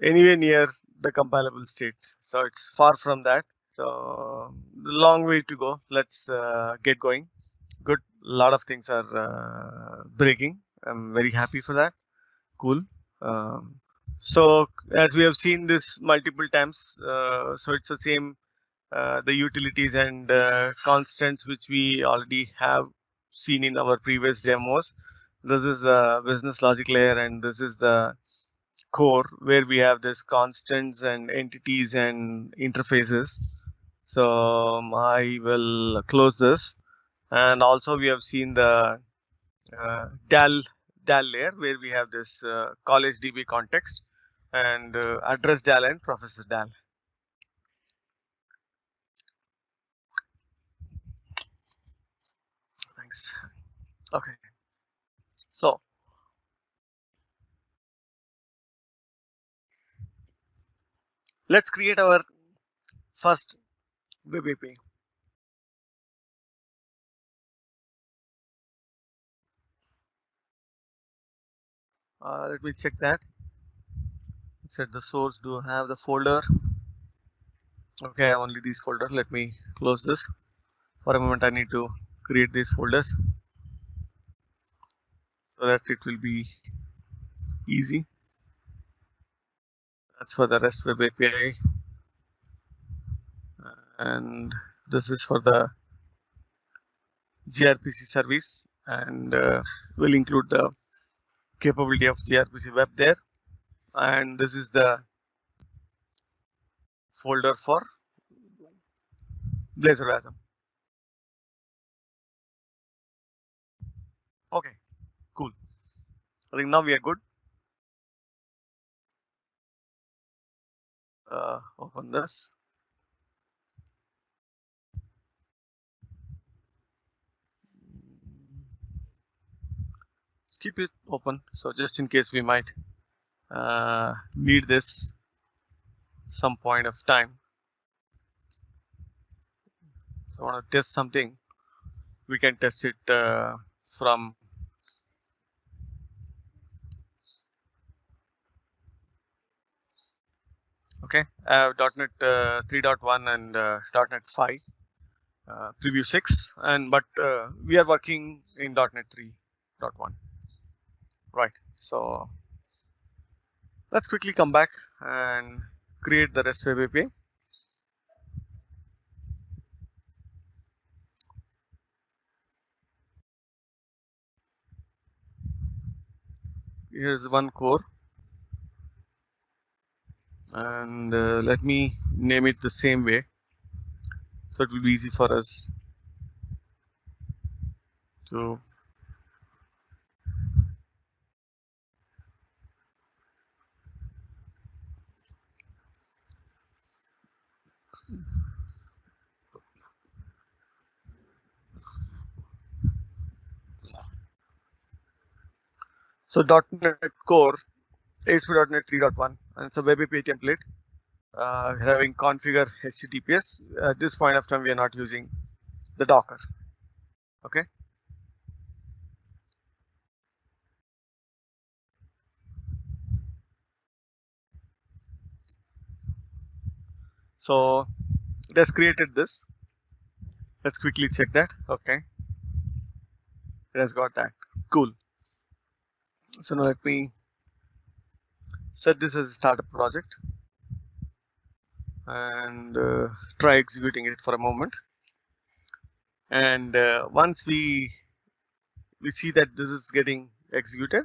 anywhere near the compilable state. So it's far from that. So long way to go. Let's get going. Good. A lot of things are breaking. I'm very happy for that. Cool. So as we have seen this multiple times, so it's the same, the utilities and constants which we already have seen in our previous demos. This is the business logic layer, and this is the core where we have this constants and entities and interfaces. So I will close this, and also we have seen the DAL layer where we have this college DB context and address DAL and professor DAL. Thanks. Okay. So let's create our first web API. Let me check that. Set the source. Do I have the folder? Okay, only these folders. Let me close this. For a moment, I need to create these folders so that it will be easy. That's for the REST web API, and this is for the gRPC service, and will include the capability of gRPC web there. And this is the folder for Blazor WASM. Okay, cool. I think now we are good. Open this. Just keep it open, so just in case we might need this some point of time. So I want to test something. We can test it from okay. .NET 3.1 and .NET 5 preview 6, and but we are working in .NET 3.1, right? So let's quickly come back and create the REST web API. Here's one core, and let me name it the same way, so it will be easy for us to so .NET Core ASP.NET 3.1, and it's a web API template having configure HTTPS. At this point of time, we are not using the Docker. Okay. So it has created this. Let's quickly check that. Okay. It has got that. Cool. So now let me set this as a startup project and try executing it for a moment. And once we see that this is getting executed,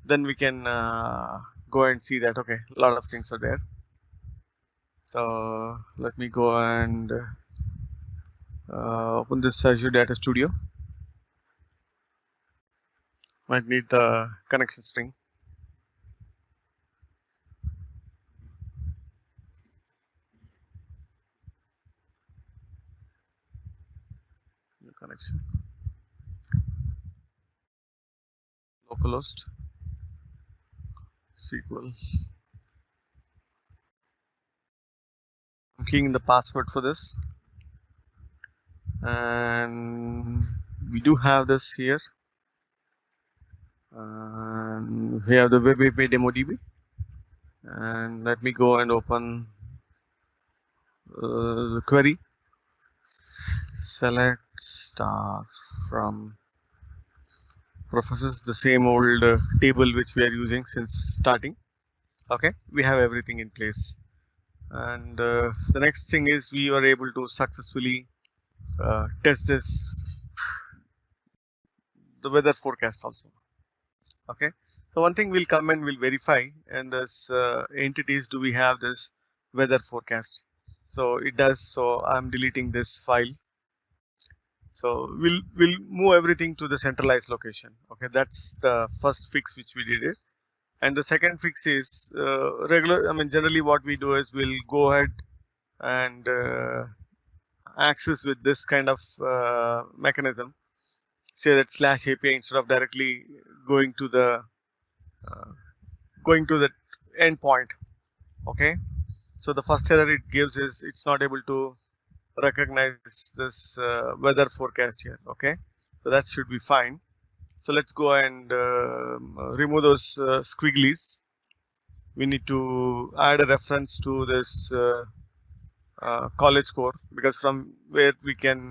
then we can go and see that okay, a lot of things are there. So let me go and open this Azure Data Studio. Might need the connection string. New connection. Localhost. SQL. I'm keying in the password for this, and we do have this here. And we have the web API demo DB, And let me go and open the query. Select star from professors, the same old table which we are using since starting. Okay, we have everything in place. And the next thing is we were able to successfully test the weather forecast also. Okay, so one thing we'll come and we'll verify in this entities, do we have this weather forecast? So it does. So I'm deleting this file. So we'll move everything to the centralized location. Okay, that's the first fix which we did it. And the second fix is regular. I mean, generally what we do is we'll go ahead and access with this kind of mechanism. Say that /API instead of directly going to the endpoint. Okay, so the first error it gives is it's not able to recognize this weather forecast here. Okay, so that should be fine. So let's go and remove those squigglies. We need to add a reference to this college score, because from where we can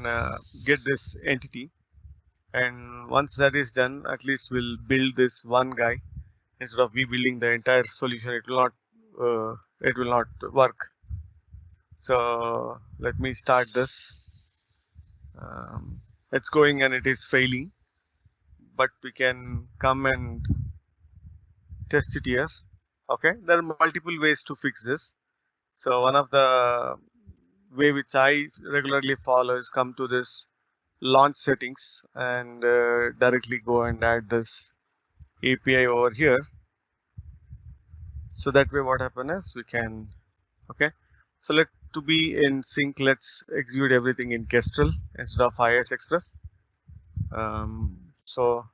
get this entity. And once that is done, at least we'll build this one guy instead of rebuilding the entire solution. It will not work. So let me start this. It's going and it is failing, but we can come and test it here. Okay, there are multiple ways to fix this. So one of the way which I regularly follow is come to this launch settings and directly go and add this API over here. So that way what happens is we can, okay, so to be in sync, let's execute everything in Kestrel instead of IIS Express. So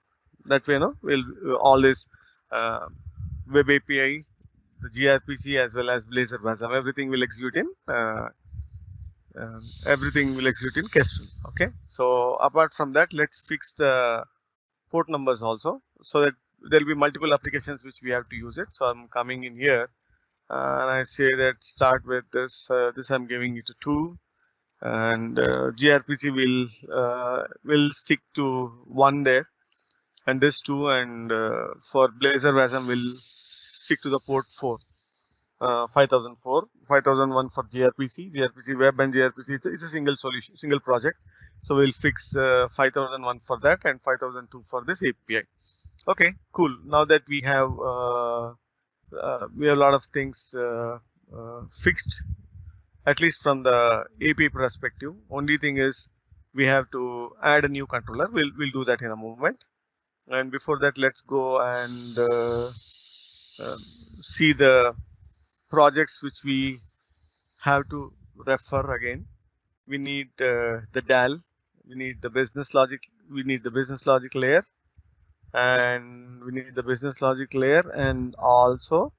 that way, we'll all this web API, the gRPC as well as Blazor WASM, everything will execute in Kestrel. Okay, so apart from that, let's fix the port numbers also, so that there'll be multiple applications which we have to use it. So I'm coming in here and I say that start with this. This I'm giving it to 2, and gRPC will stick to 1 there, and this 2, and for Blazor WASM will stick to the port 4. 5004, 5001 for gRPC web and gRPC. It's a single solution, single project. So we'll fix 5001 for that and 5002 for this API. Okay, cool. Now that we have a lot of things fixed, at least from the API perspective. Only thing is we have to add a new controller. We'll do that in a moment. And before that, let's go and see the projects which we have to refer again. We need the DAL, we need the business logic, layer, and we need the business logic layer, and also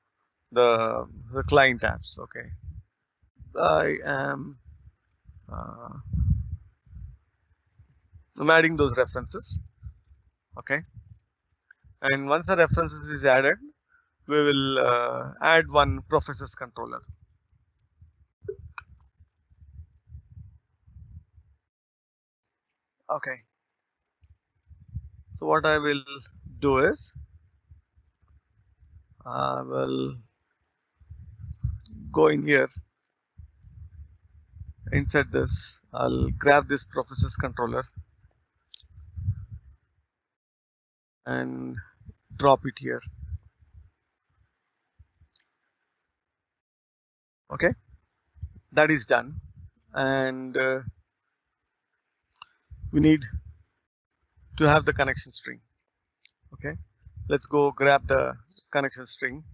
the client apps. Okay, I am I'm adding those references. Okay, and once the references is added, we will add one professor's controller. Okay, so what I will do is I will go in here, inside this, I'll grab this professor's controller and drop it here. Okay, that is done, and we need to have the connection string. Okay, let's go grab the connection string.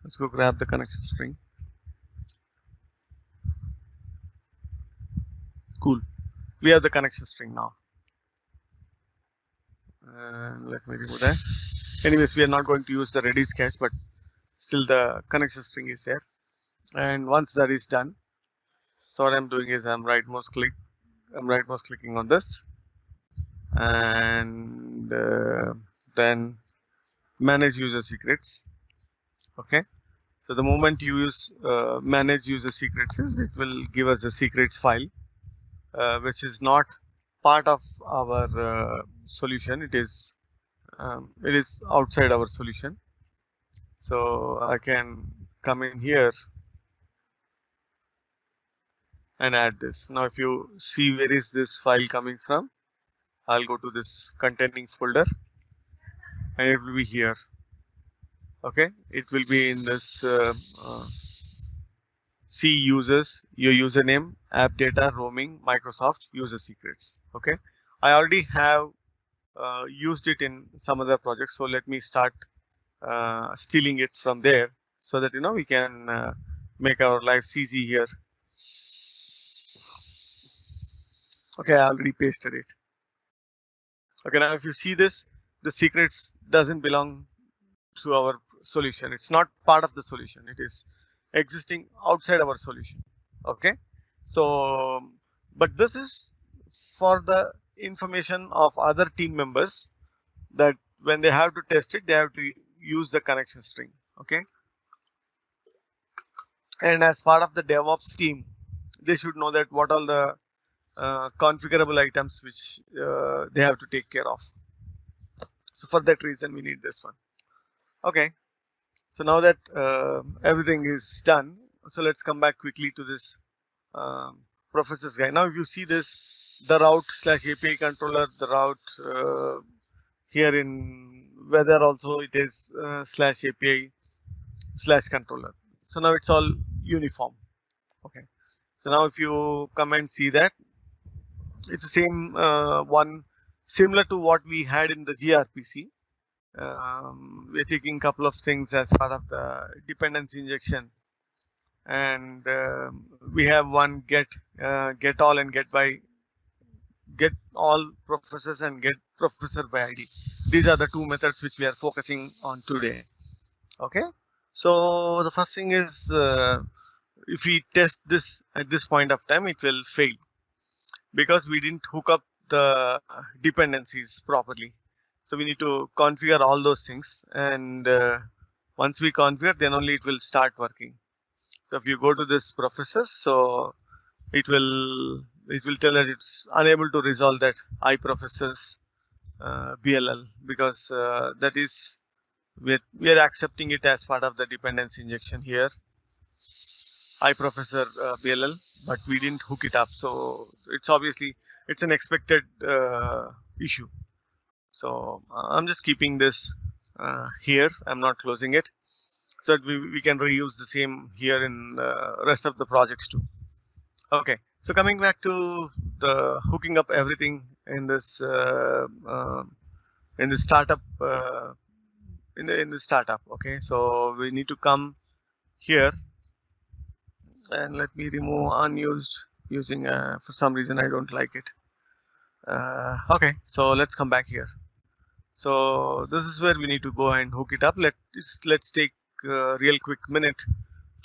Let's go grab the connection string. Cool, we have the connection string now. And let me remove that. Anyways, we are not going to use the Redis cache, but still the connection string is there. And once that is done, So what I'm doing is I'm right mouse clicking on this, and then manage user secrets. Okay, so the moment you use manage user secrets, it will give us a secrets file, which is not part of our solution. It is outside our solution. So I can come in here and add this. Now if you see where is this file coming from, I'll go to this containing folder and it will be here. Okay, it will be in this C users, your username, app data, roaming, Microsoft, user secrets. Okay, I already have used it in some other projects, so let me start stealing it from there, so that we can make our lives easy here. Okay, I already pasted it. Okay, now if you see this, the secrets doesn't belong to our solution. It's not part of the solution. It is existing outside our solution. Okay, so but this is for the information of other team members, that when they have to test it, they have to use the connection string. Okay, and as part of the DevOps team, they should know that what all the configurable items which they have to take care of. So for that reason, we need this one. Okay, so now that everything is done, so let's come back quickly to this professors guy. Now if you see this, the route / API controller, the route here in weather also it is / API / controller. So now it's all uniform. Okay, so now if you come and see that, it's the same one, similar to what we had in the gRPC. We're taking a couple of things as part of the dependency injection, and we have one get all and get all professors and get professor by ID. These are the two methods which we are focusing on today. Okay, so the first thing is if we test this at this point of time, it will fail because we didn't hook up the dependencies properly. So we need to configure all those things, and once we configure, then only it will start working. So if you go to this professors, so it will tell that it's unable to resolve that iProfessors BLL, because that is we are accepting it as part of the dependency injection here, iProfessor BLL, but we didn't hook it up. So it's obviously it's an expected issue. So I'm just keeping this here. I'm not closing it, so that we can reuse the same here in the rest of the projects too. Okay, so coming back to the hooking up everything in this startup in the startup. Okay, so we need to come here, and let me remove unused using for some reason I don't like it. Okay, so let's come back here. So this is where we need to go and hook it up. Let's take a real quick minute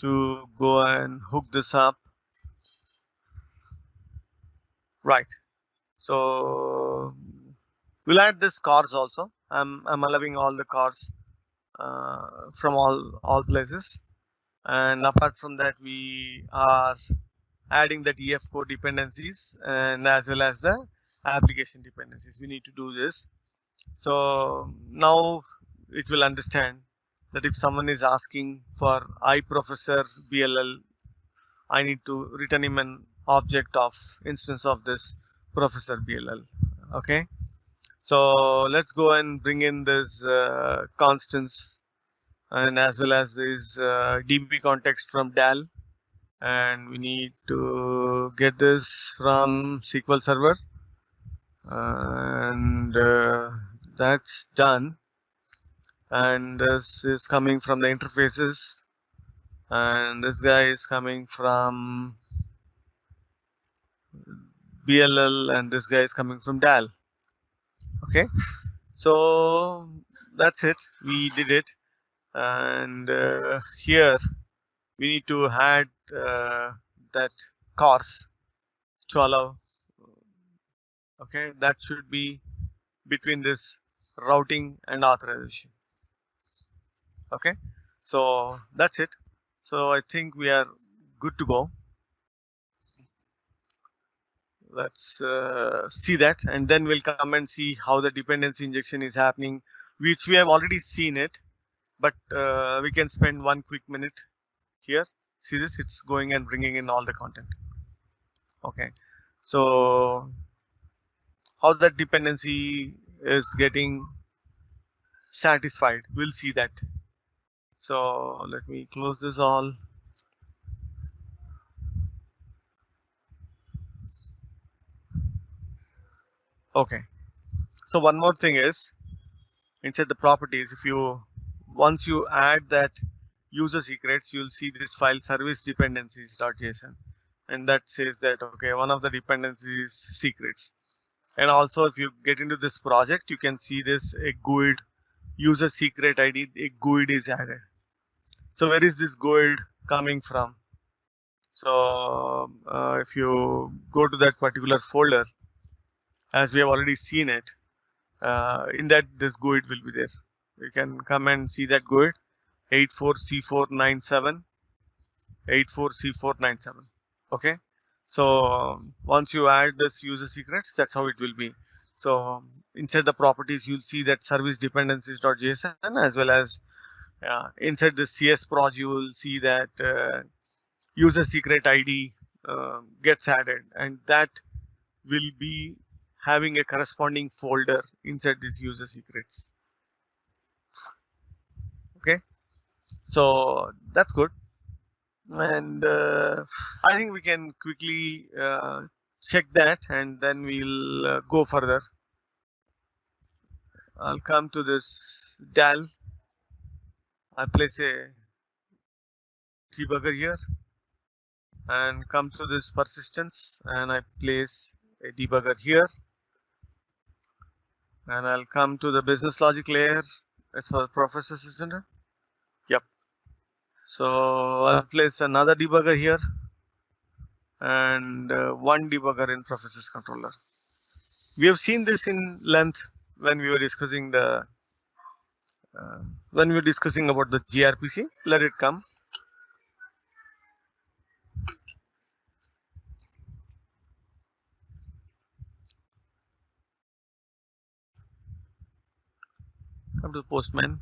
to go and hook this up. Right. So we'll add this cars also. I'm allowing all the cars from all places, and apart from that, we are adding that EF code dependencies and as well as the application dependencies. We need to do this. So now it will understand that if someone is asking for iProfessor BLL, I need to return him an object of instance of this professor BLL. Okay, so let's go and bring in this constants, and as well as this DB context from DAL, and we need to get this from SQL Server, and that's done. And this is coming from the interfaces, and this guy is coming from BLL, and this guy is coming from DAL. Okay, so that's it, we did it. And here we need to add that cars to allow. Okay, that should be between this routing and authorization. Okay, so that's it. So I think we are good to go. Let's see that, and then we'll come and see how the dependency injection is happening, which we have already seen it, but we can spend one quick minute here. See this, it's going and bringing in all the content. Okay, so how that dependency is getting satisfied, we'll see that. So let me close this all. Okay, so one more thing is, inside the properties, if you once you add that user secrets, you'll see this file service dependencies.json, and that says that okay, one of the dependencies secrets. And also if you get into this project, you can see this a GUID user secret ID, a GUID is added. So where is this GUID coming from? So if you go to that particular folder, as we have already seen it, in that this GUID will be there. You can come and see that GUID 84C497, 84C497. Okay, so once you add this user secrets, that's how it will be. So inside the properties, you'll see that service dependencies.json, as well as inside the CS proj, you will see that user secret ID gets added, and that will be having a corresponding folder inside these user secrets. Okay, so that's good. And I think we can quickly check that, and then we'll go further. I'll come to this DAL. I place a debugger here, and come to this persistence, and I place a debugger here, and I'll come to the business logic layer as for Professor Center. Yep. So I'll place another debugger here, and one debugger in Professor's controller. We have seen this in length when we were discussing the about the gRPC. Let it come. Come to Postman.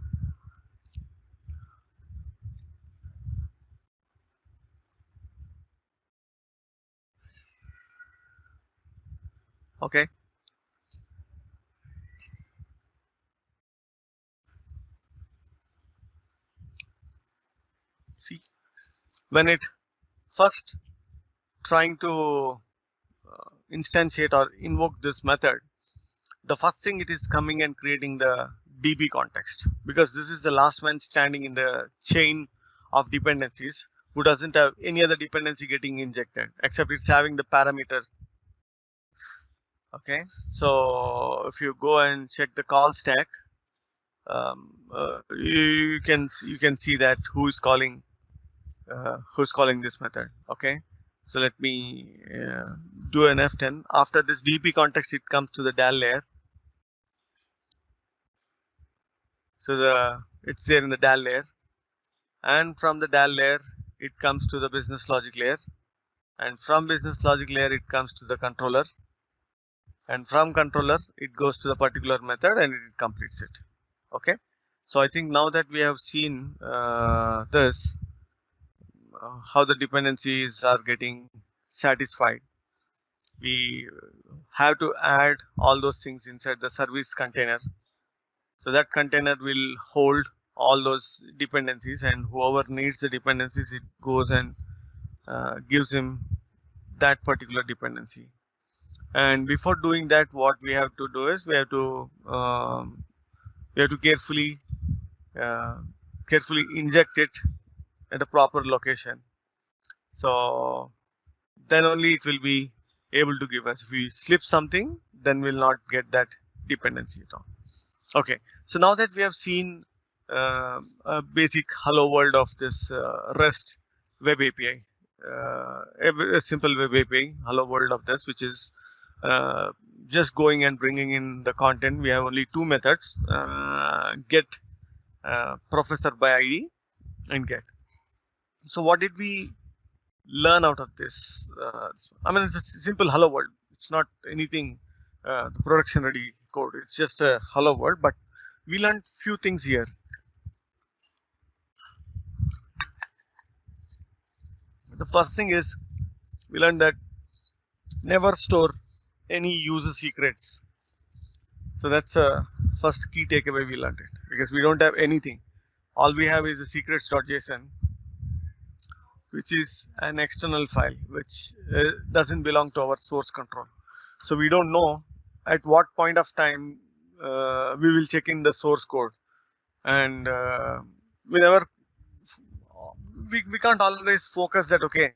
Okay. See, when it first trying to instantiate or invoke this method, the first thing it is coming and creating the DB context, because this is the last man standing in the chain of dependencies who doesn't have any other dependency getting injected, except it's having the parameter. Okay, so if you go and check the call stack, you can see that who's calling this method. Okay, so let me do an F10. After this DB context, it comes to the DAL layer. So it's there in the DAL layer, and from the DAL layer it comes to the business logic layer, and from business logic layer it comes to the controller, and from controller it goes to the particular method and it completes it. Okay, so I think now that we have seen this, how the dependencies are getting satisfied, we have to add all those things inside the service container. So that container will hold all those dependencies, and whoever needs the dependencies, it goes and gives him that particular dependency. And before doing that, what we have to do is we have to carefully inject it at a proper location. So then only it will be able to give us. If we slip something, then we'll not get that dependency at all. Okay, so now that we have seen a basic hello world of this REST web API, a simple web API, hello world of this, which is just going and bringing in the content. We have only two methods: get professor by ID and get. So what did we learn out of this? I mean, it's a simple hello world. It's not anything the production ready code. It's just a hello world, but we learned few things here. The first thing is we learned that never store any user secrets. So that's a first key takeaway we learned it, because we don't have anything. All we have is a secrets.json, which is an external file which doesn't belong to our source control. So we don't know at what point of time we will check in the source code, and we can't always focus that okay,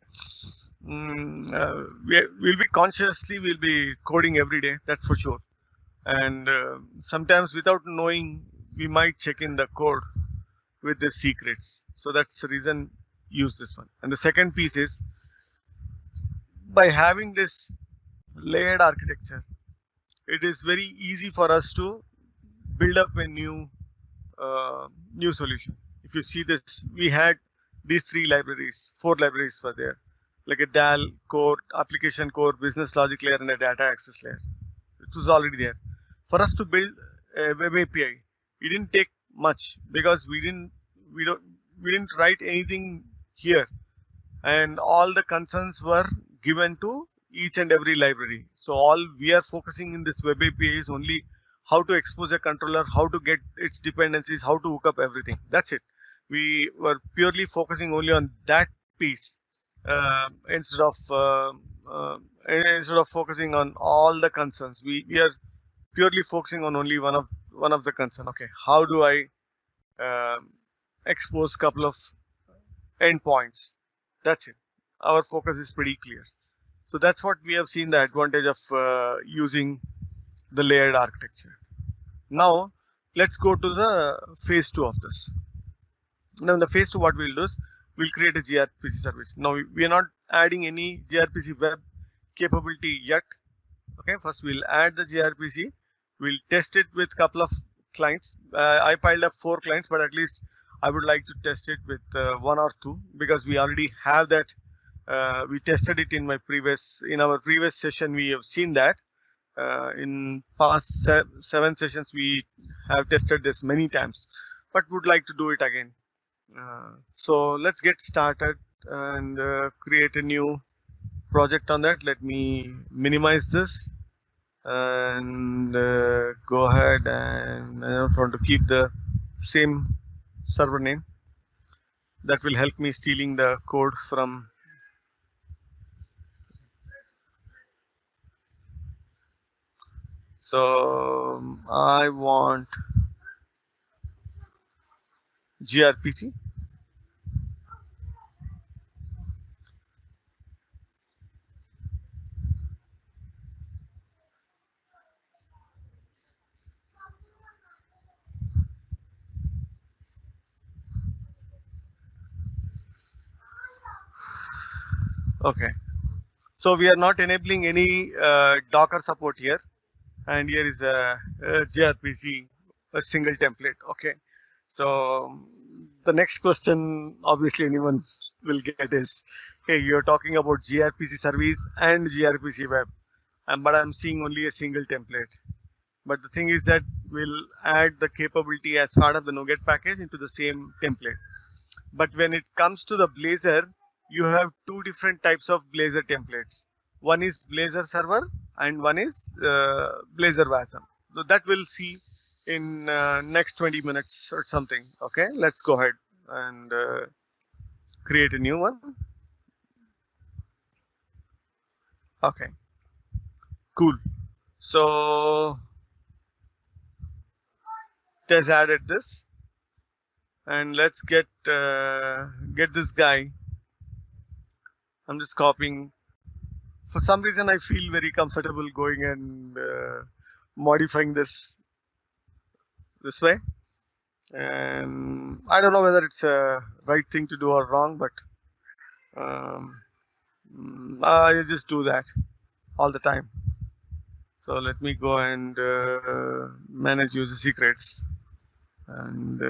we'll be consciously we'll be coding every day, that's for sure, and sometimes without knowing we might check in the code with the secrets. So that's the reason use this one. And the second piece is, by having this layered architecture, it is very easy for us to build up a new solution. If you see this, we had these four libraries were there, like a DAL core, application core, business logic layer, and a data access layer. It was already there. For us to build a web API, it didn't take much, because we didn't write anything here, and all the concerns were given to each and every library. So all we are focusing in this web API is only how to expose a controller, how to get its dependencies, how to hook up everything. That's it. We were purely focusing only on that piece, instead of focusing on all the concerns. We are purely focusing on only one of the concern. Okay, how do I expose couple of endpoints? That's it. Our focus is pretty clear. So that's what we have seen the advantage of using the layered architecture. Now let's go to the phase 2 of this. Now in the phase 2, what we'll do is we'll create a gRPC service. Now we are not adding any gRPC web capability yet. Okay, first we'll add the gRPC. We'll test it with couple of clients. I piled up 4 clients, but at least I would like to test it with 1 or 2, because we already have that. We tested it in our previous session. We have seen that in past 7 sessions we have tested this many times, but would like to do it again. So let's get started and create a new project on that. Let me minimize this and go ahead, and I don't want to keep the same server name. That will help me stealing the code from. So I want gRPC. Okay, so we are not enabling any Docker support here, and here is a gRPC, a single template. Okay, so the next question obviously anyone will get is, hey, you're talking about gRPC service and gRPC web, but I'm seeing only a single template. But the thing is that we'll add the capability as part of the NuGet package into the same template. But when it comes to the Blazor, you have 2 different types of Blazor templates. One is Blazor server and one is Blazor WASM. So that we'll see in next 20 minutes or something. Okay, let's go ahead and create a new one. Okay, cool. So it has added this, and let's get this guy. I'm just copying. For some reason, I feel very comfortable going and modifying this way. And I don't know whether it's a right thing to do or wrong, but I just do that all the time. So let me go and manage user secrets. And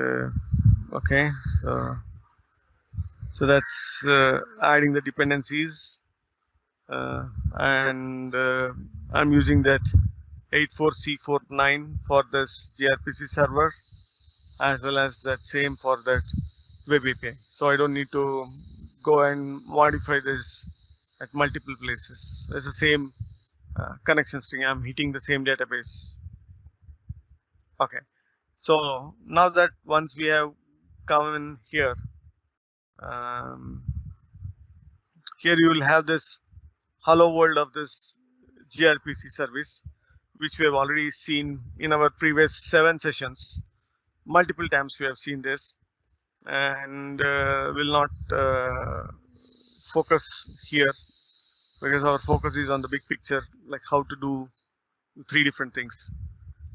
okay, so that's adding the dependencies, and I'm using that 84C49 for this gRPC server, as well as that same for that web API. So I don't need to go and modify this at multiple places. It's the same connection string. I'm hitting the same database. Okay. So now that once we have come in here, here you will have this hello world of this gRPC service, which we have already seen in our previous 7 sessions. Multiple times we have seen this, and will not focus here because our focus is on the big picture, like how to do 3 different things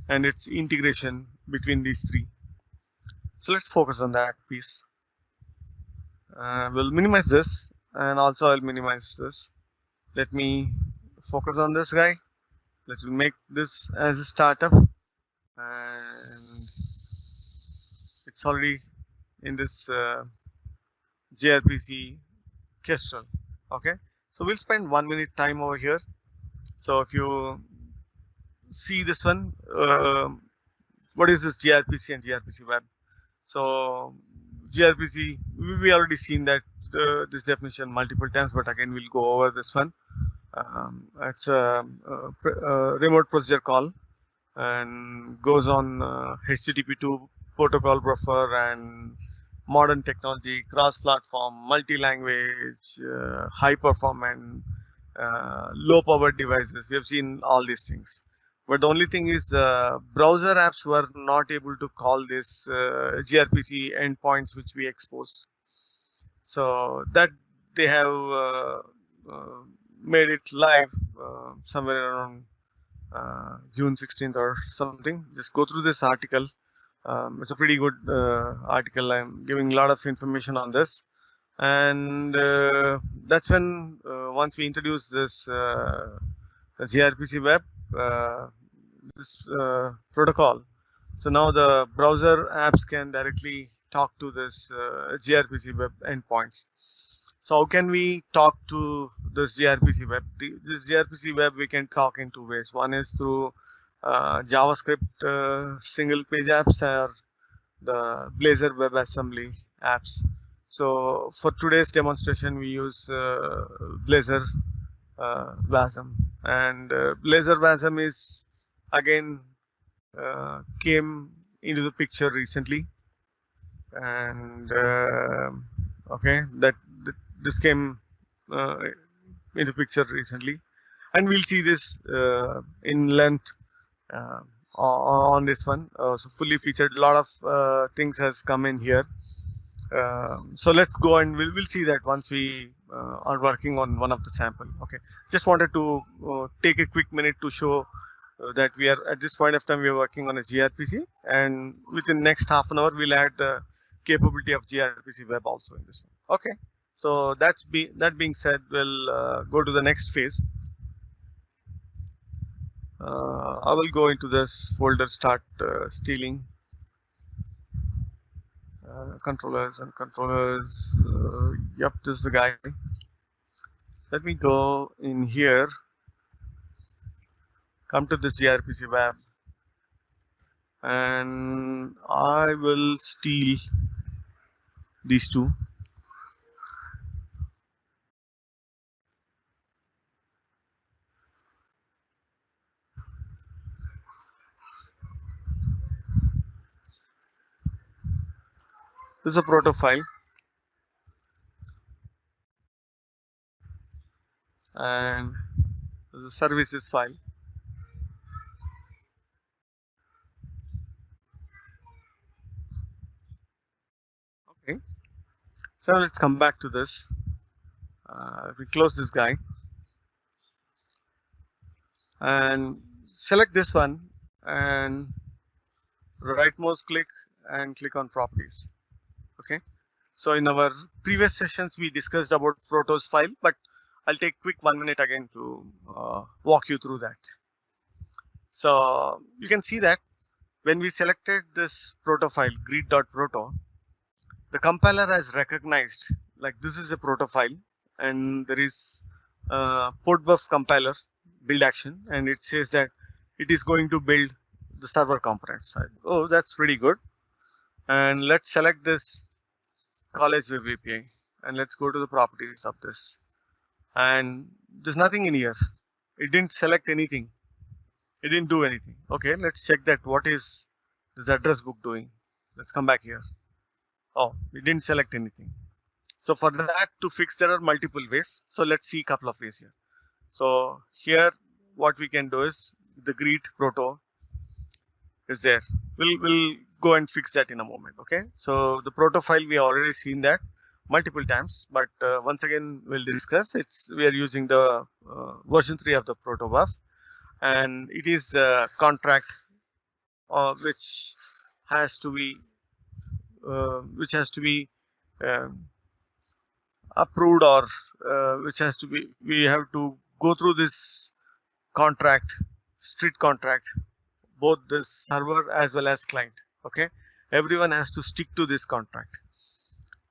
and its integration between these 3. So let's focus on that piece. We'll minimize this, and also I'll minimize this. Let me focus on this guy. Let's make this as a startup, and it's already in this gRPC Kestrel. Okay, so we'll spend 1 minute time over here. So if you see this one, what is this gRPC and gRPC web? So gRPC, we already seen that this definition multiple times, but again we'll go over this one. It's a remote procedure call and goes on HTTP2 protocol buffer and modern technology, cross-platform, multi-language, high-performance, low-power devices. We have seen all these things. But the only thing is the browser apps were not able to call this gRPC endpoints which we expose. So that they have made it live somewhere around June 16th or something. Just go through this article. It's a pretty good article. I'm giving a lot of information on this. And that's when once we introduce this gRPC web, this protocol. So now the browser apps can directly talk to this gRPC web endpoints. So how can we talk to this gRPC web? This gRPC web we can talk in 2 ways. One is through JavaScript single page apps or the Blazor WebAssembly apps. So for today's demonstration, we use Blazor WASM, and Blazor WASM is again came into the picture recently, and okay, this came into picture recently, and we'll see this in length on this one. So fully featured, a lot of things has come in here. So let's go and we'll see that once we are working on one of the sample. Okay, just wanted to take a quick minute to show that we are at this point of time we are working on a gRPC, and within next half an hour we'll add the capability of gRPC web also in this one. Okay, so that being said, we'll go to the next phase. I will go into this folder, start stealing controllers and controllers. Yep, this is the guy. Let me go in here, come to this gRPC web, and I will steal these 2. This is a proto file, and this is a services file. Okay, so let's come back to this. We close this guy and select this one, and right mouse click and click on properties. Okay, so in our previous sessions we discussed about protos file, but I'll take quick 1 minute again to walk you through that. So you can see that when we selected this proto file greet.proto, the compiler has recognized like this is a proto file and there is port buff compiler build action, and it says that it is going to build the server components. Oh, that's pretty good. And let's select this college web API and let's go to the properties of this. And there's nothing in here. It didn't select anything. It didn't do anything. Okay, let's check that. What is this address book doing? Let's come back here. Oh, it didn't select anything. So for that to fix, there are multiple ways. So let's see a couple of ways here. So here, what we can do is the greet proto is there. We'll go and fix that in a moment. Okay. So the proto file, we already seen that multiple times, but once again we'll discuss. We are using the version 3 of the proto buff, and it is the contract which has to be approved, or we have to go through this contract, strict contract, both the server as well as client. Okay, everyone has to stick to this contract.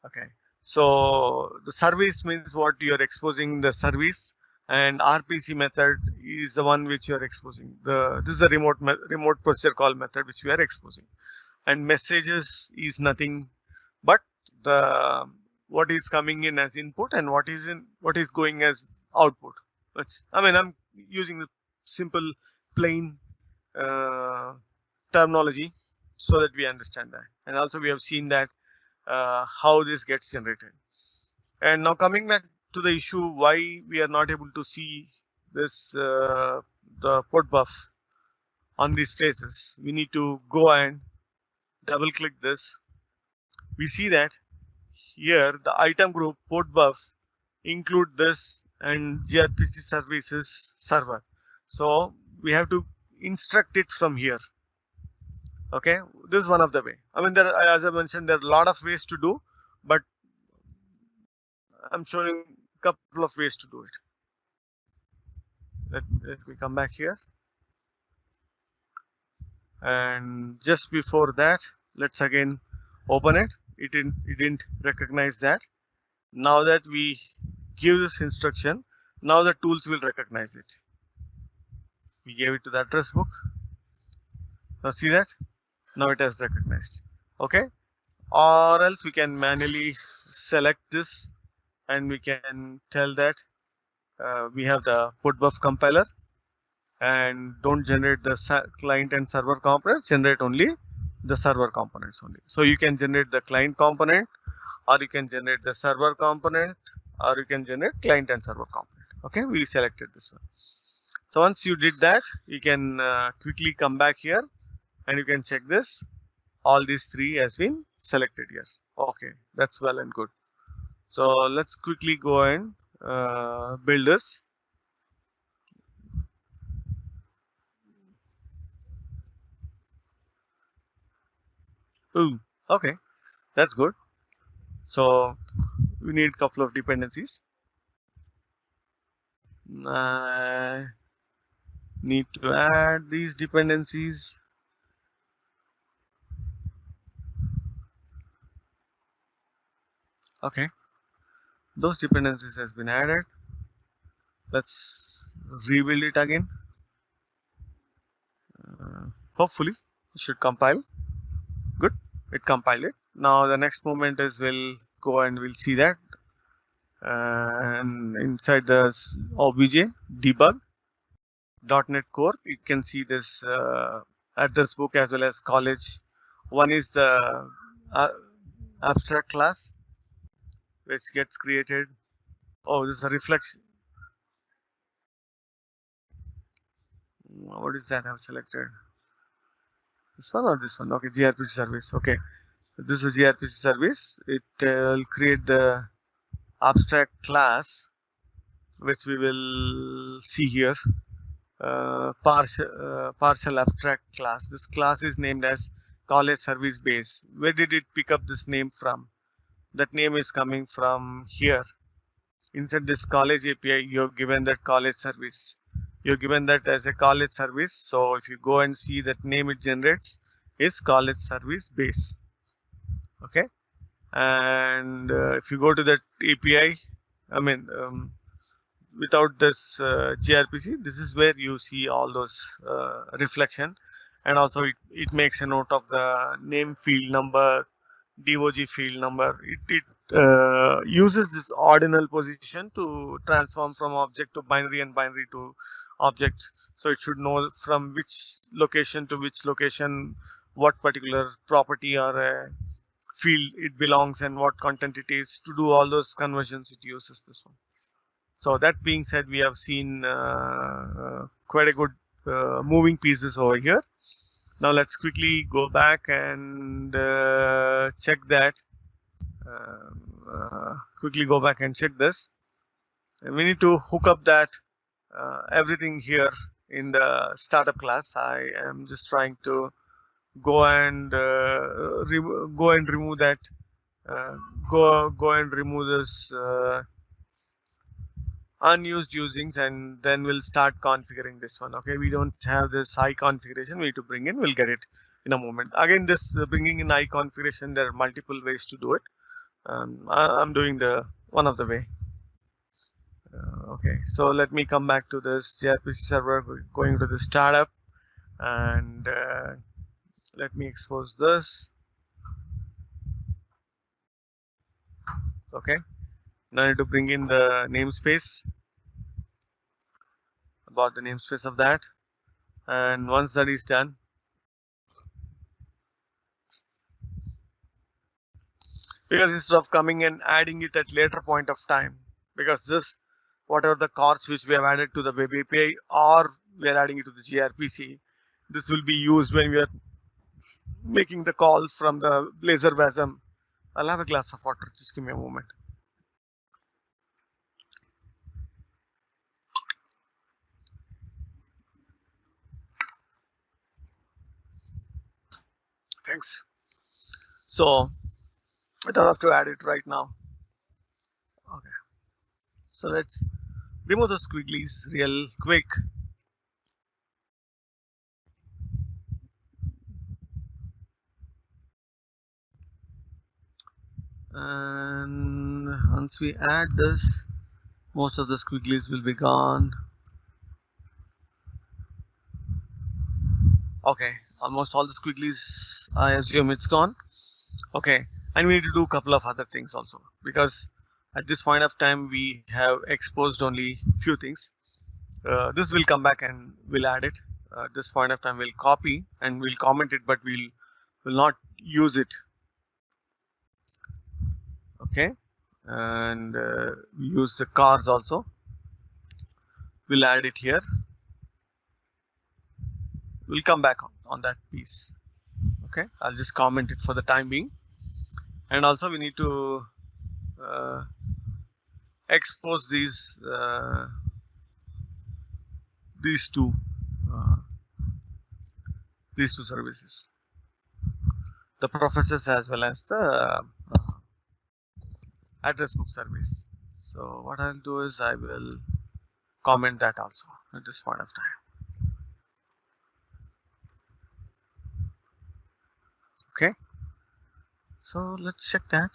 Okay, so the service means what you are exposing the service, and RPC method is the one which you are exposing. This is the remote procedure call method which we are exposing, and messages is nothing but the what is coming in as input and what is going as output. I'm using the simple plain terminology so that we understand that, and also we have seen that how this gets generated. And now coming back to the issue why we are not able to see this the port buff on these places, we need to go and double click this. We see that here the item group port buff include this and gRPC services server. So we have to instruct it from here. Okay, this is one of the way. As I mentioned, there are a lot of ways to do, but I'm showing a couple of ways to do it. Let me come back here, and just before that, let's again open it. It didn't recognize that. Now that we give this instruction, now the tools will recognize it. We gave it to the address book. Now see that? Now it has recognized. Okay, or else we can manually select this and we can tell that we have the port buff compiler and don't generate the client and server components, generate only the server components only. So you can generate the client component, or you can generate the server component, or you can generate client and server component. Okay, we selected this one. So once you did that, you can quickly come back here and you can check this. All these three has been selected here. Okay, that's well and good. So let's quickly go and build this. Ooh, okay, that's good. So we need a couple of dependencies. I need to add these dependencies. Okay, those dependencies has been added. Let's rebuild it again. Hopefully it should compile. Good, it compiled it. Now the next moment is we'll go and we'll see that and inside the obj debug .NET Core, you can see this address book as well as college. One is the abstract class which gets created. Oh, this is a reflection. What is that I've selected? This one or this one? Okay, gRPC service. Okay, this is gRPC service. It will create the abstract class which we will see here. Partial abstract class. This class is named as college service base. Where did it pick up this name from? That name is coming from here. inside this college API, you have given that college service. You've given that as a college service. So if you go and see that name it generates is college service base. Okay. And if you go to that API, I mean, without this gRPC, this is where you see all those reflection, and also it makes a note of the name field number, DOG field number. It uses this ordinal position to transform from object to binary and binary to object. So it should know from which location to which location, what particular property or field it belongs and what content it is. To do all those conversions, it uses this one. So that being said, we have seen quite a good moving pieces over here. Now let's quickly go back and check that. Quickly go back and check this. And we need to hook up that everything here in the startup class. I am just trying to go and remove that. Go and remove this unused usings, and then we'll start configuring this one. Okay, we don't have this high configuration. We need to bring in. We'll get it in a moment. Again, this bringing in high configuration, there are multiple ways to do it. I'm doing the one of the way. Okay, so let me come back to this gRPC server. We're going to the startup, and let me expose this. Okay, now I need to bring in the namespace, about the namespace of that, and once that is done, because instead of coming and adding it at later point of time, because this whatever the cars which we have added to the web API or we are adding it to the gRPC, this will be used when we are making the call from the Blazor WASM. I'll have a glass of water, just give me a moment. Thanks. So I don't have to add it right now. Okay, so let's remove the squigglies real quick. And once we add this, most of the squigglies will be gone. Okay, almost all the squigglies, I assume it's gone. Okay, and we need to do a couple of other things also, because at this point of time we have exposed only few things. This will come back and we'll add it. At this point of time we'll copy and we'll comment it, but will not use it. Okay, and we use the cars also. We'll add it here. We'll come back on that piece. Okay, I'll just comment it for the time being. And also we need to expose these two services, the professors as well as the address book service. So what I'll do is I will comment that also at this point of time. Okay, so let's check that.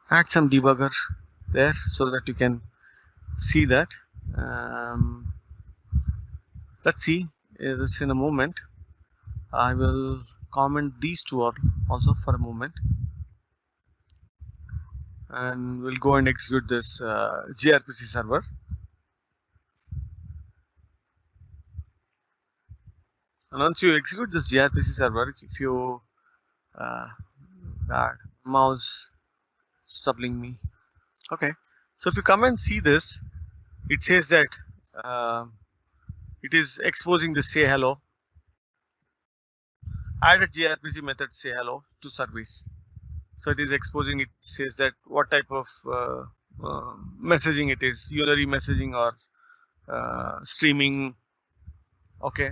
Add some debugger there so that you can see that. Let's see this in a moment. I will comment these two also for a moment, and we'll go and execute this gRPC server. And once you execute this gRPC server, if you mouse troubling me. Okay, so if you come and see this, it says that it is exposing the say hello. Add a gRPC method say hello to service. So it is exposing, it says that what type of messaging it is, unary messaging or streaming, okay,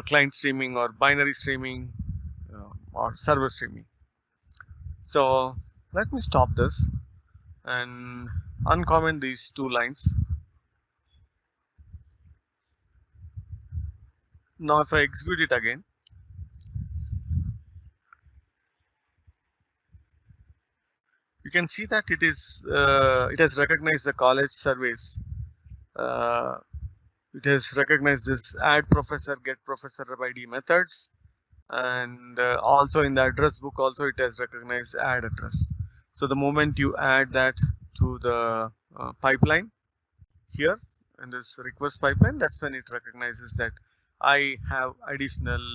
client streaming or binary streaming or server streaming. So let me stop this and uncomment these two lines. Now if I execute it again, you can see that it is it has recognized the college surveys. It has recognized this add professor, get professor ID methods, and also in the address book also it has recognized add address. So the moment you add that to the pipeline here in this request pipeline, that's when it recognizes that I have additional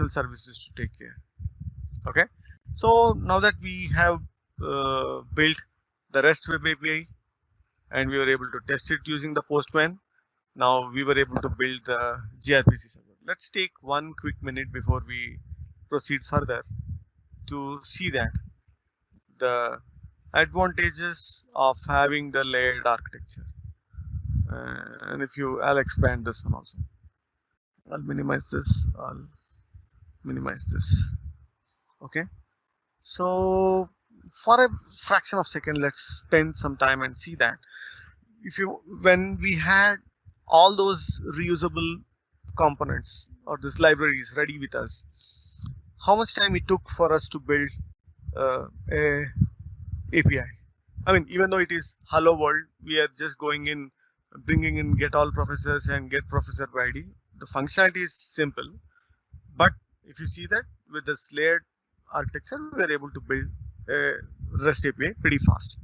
services to take care. Okay, so now that we have built the REST web API and we were able to test it using the Postman, now we were able to build the gRPC server. Let's take one quick minute before we proceed further to see that the advantages of having the layered architecture. And if you, I'll expand this one also. I'll minimize this. I'll minimize this. Okay. So for a fraction of a second, let's spend some time and see that when we had all those reusable components or these libraries ready with us, how much time it took for us to build a API. I mean, even though it is hello world, we are just going in, bringing in get all professors and get professor ID. The functionality is simple, but if you see that with this layered architecture, we are able to build a REST API pretty fast.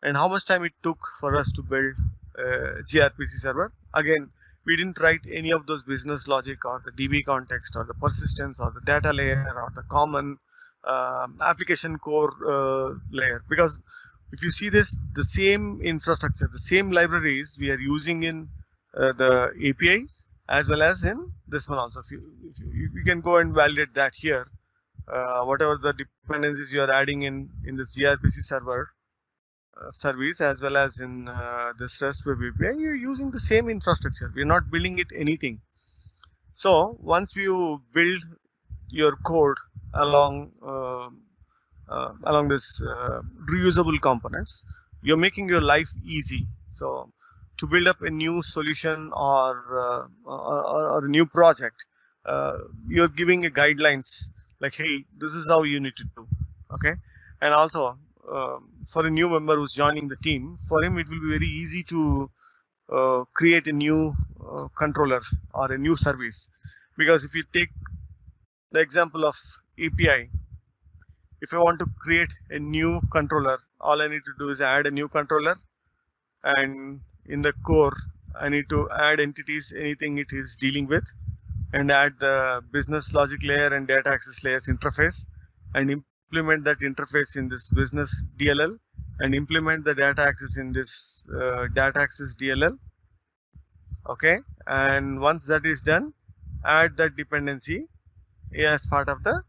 And how much time it took for us to build a gRPC server? Again, we didn't write any of those business logic or the DB context or the persistence or the data layer or the common application core layer, because if you see this, the same infrastructure, the same libraries we are using in the APIs as well as in this one also. If you can go and validate that here, whatever the dependencies you are adding in this gRPC server service as well as in this REST web API, you're using the same infrastructure. We're not building it anything. So once you build your code along this reusable components, you're making your life easy. So to build up a new solution or a new project, you're giving a guidelines like, hey, this is how you need to do. Okay, and also for a new member who's joining the team, for him it will be very easy to create a new controller or a new service, because if you take the example of API, if I want to create a new controller, all I need to do is add a new controller, and in the core I need to add entities, anything it is dealing with, and add the business logic layer and data access layers interface, and implement that interface in this business DLL, and implement the data access in this data access DLL. Okay, and once that is done, add that dependency as part of the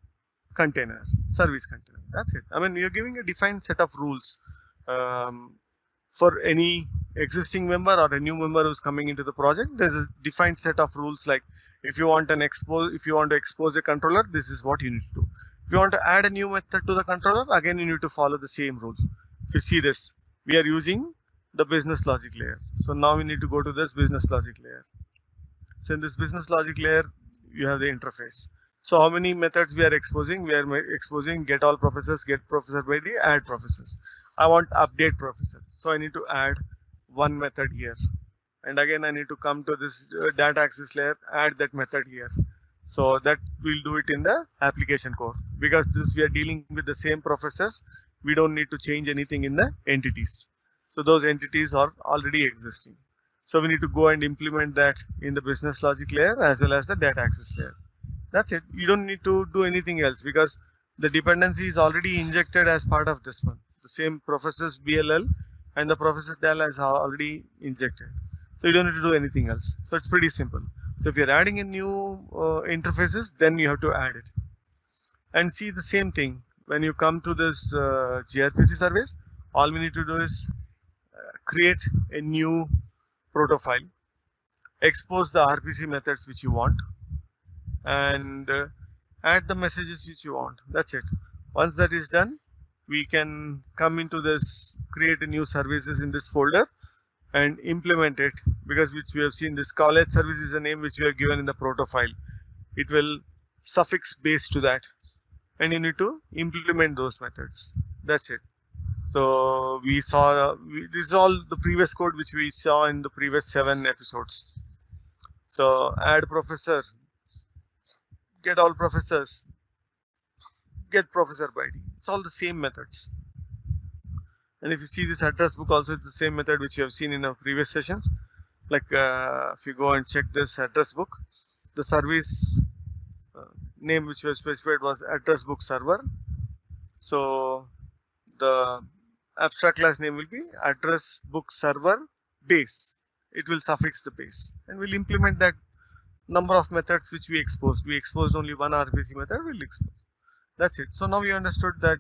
container, service container. That's it. I mean, you're giving a defined set of rules for any existing member or a new member who's coming into the project. There's a defined set of rules, like if you want to expose a controller, this is what you need to do. If you want to add a new method to the controller, again you need to follow the same rule. If you see this, we are using the business logic layer. So now we need to go to this business logic layer. So in this business logic layer, you have the interface. So how many methods we are exposing? We are exposing get all professors, get professor ID, add professors. I want update professor, so I need to add one method here, and again I need to come to this data access layer, add that method here. So that we'll do it in the application core, because this we are dealing with the same professors. We don't need to change anything in the entities. So those entities are already existing. So we need to go and implement that in the business logic layer as well as the data access layer. That's it. You don't need to do anything else, because the dependency is already injected as part of this one. The same professors BLL and the professor DAL is already injected. So you don't need to do anything else. So it's pretty simple. So if you're adding in new interfaces, then you have to add it. and see the same thing. When you come to this gRPC service, all we need to do is create a new proto file, expose the RPC methods which you want, and add the messages which you want. That's it. Once that is done, we can come into this, create a new services in this folder and implement it, because which we have seen, this college service is a name which we have given in the proto file. It will suffix base to that, and you need to implement those methods. That's it. So we saw this is all the previous code which we saw in the previous 7 episodes. So add professor, get all professors, get professor by ID. It's all the same methods. And if you see this address book, also it's the same method which you have seen in our previous sessions. Like if you go and check this address book, the service name which we have specified was address book server. So the abstract class name will be address book server base. It will suffix the base, and we'll implement that number of methods which we exposed. We exposed only one RPC method. We'll expose. That's it. So now we understood that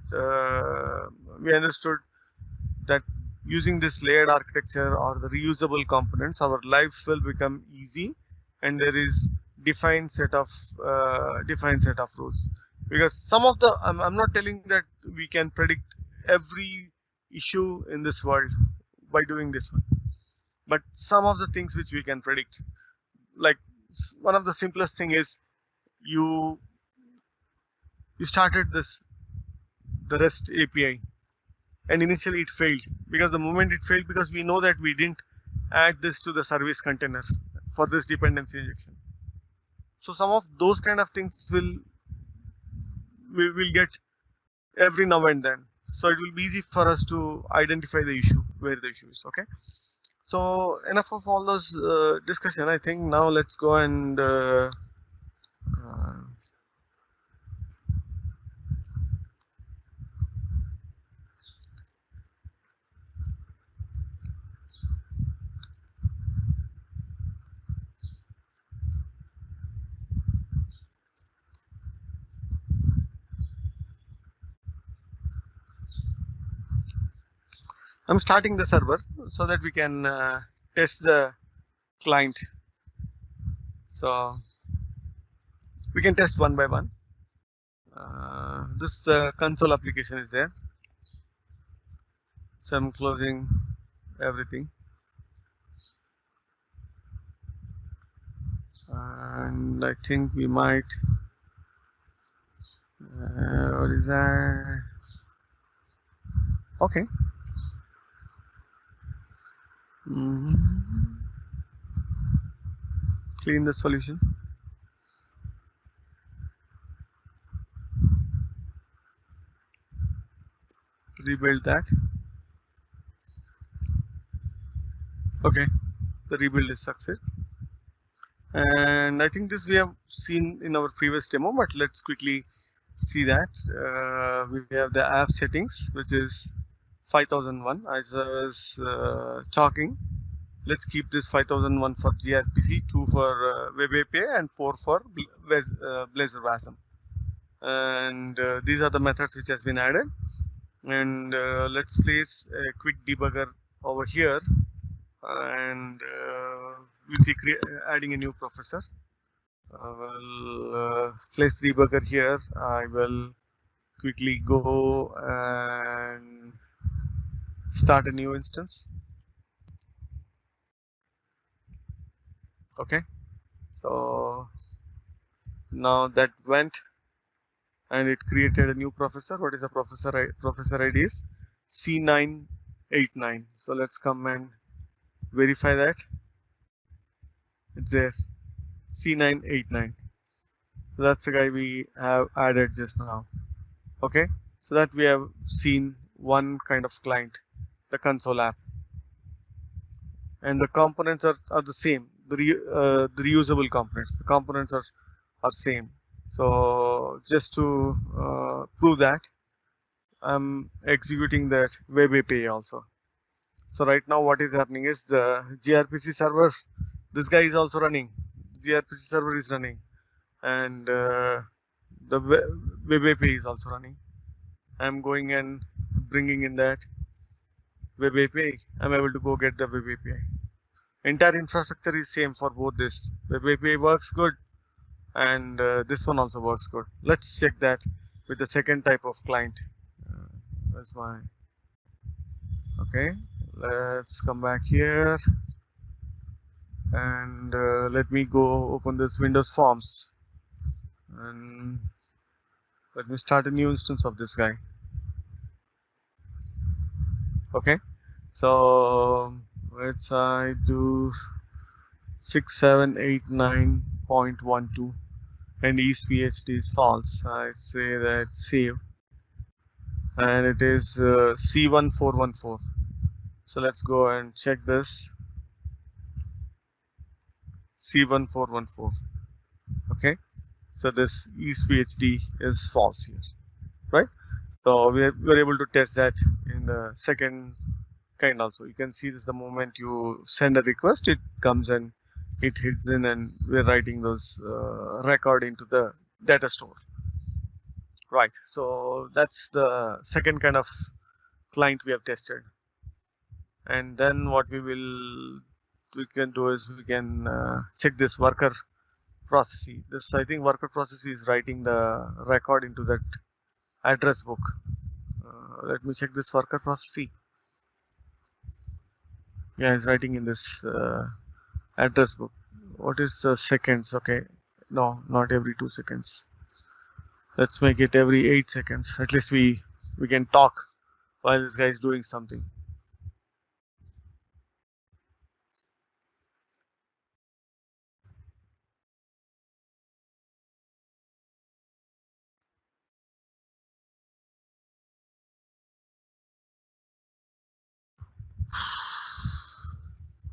using this layered architecture or the reusable components, our life will become easy, and there is defined set of rules. Because some of the I'm not telling that we can predict every issue in this world by doing this one, but some of the things which we can predict, like one of the simplest thing is you started the REST API, and initially it failed. Because the moment it failed, because we know that we didn't add this to the service container for this dependency injection. So some of those kind of things we will get every now and then. So it will be easy for us to identify the issue, where the issue is. Okay. So enough of all those discussion. I think now let's go and I'm starting the server so that we can test the client. So we can test one by one. The console application is there. So I'm closing everything. And I think we might. What is that? Okay. Clean the solution. Rebuild that. Okay, the rebuild is success. And I think this we have seen in our previous demo, but let's quickly see that. We have the app settings, which is 5001. As I was talking, let's keep this 5001 for gRPC, 2 for Web API, and 4 for Blazor WASM. And these are the methods which has been added. And let's place a quick debugger over here, and we'll see adding a new professor. I will place debugger here. I will quickly go and start a new instance. Okay, so now that went, and it created a new professor. What is the professor ID is C989. So let's come and verify that. It's there, C989. So that's the guy we have added just now. Okay, so that we have seen one kind of client, the console app, and the components are the same. The reusable components. The components are same. So just to prove that, I'm executing that Web API also. So right now what is happening is the gRPC server, this guy is also running. gRPC server is running, and the web API is also running. I'm going and bringing in that web API. I'm able to go get the web API. Entire infrastructure is same for both this. Web API works good, and this one also works good. Let's check that with the second type of client. Where's my okay? Let's come back here and let me go open this Windows Forms and let me start a new instance of this guy. Okay, so let's I do 6789.12 and is PhD is false. I say that save, and it is C1414. So let's go and check this C1414. Okay, so this is PhD is false here, right? So we're able to test that in the second kind also. You can see this the moment you send a request, it comes and it hits in, and we're writing those record into the data store. Right. So that's the second kind of client we have tested. And then what we can do is we can check this worker processes. This I think worker process is writing the record into that address book. Let me check this worker process. Yeah, it's writing in this address book. What is the seconds? Okay, no, not every 2 seconds. Let's make it every 8 seconds. At least we can talk while this guy is doing something.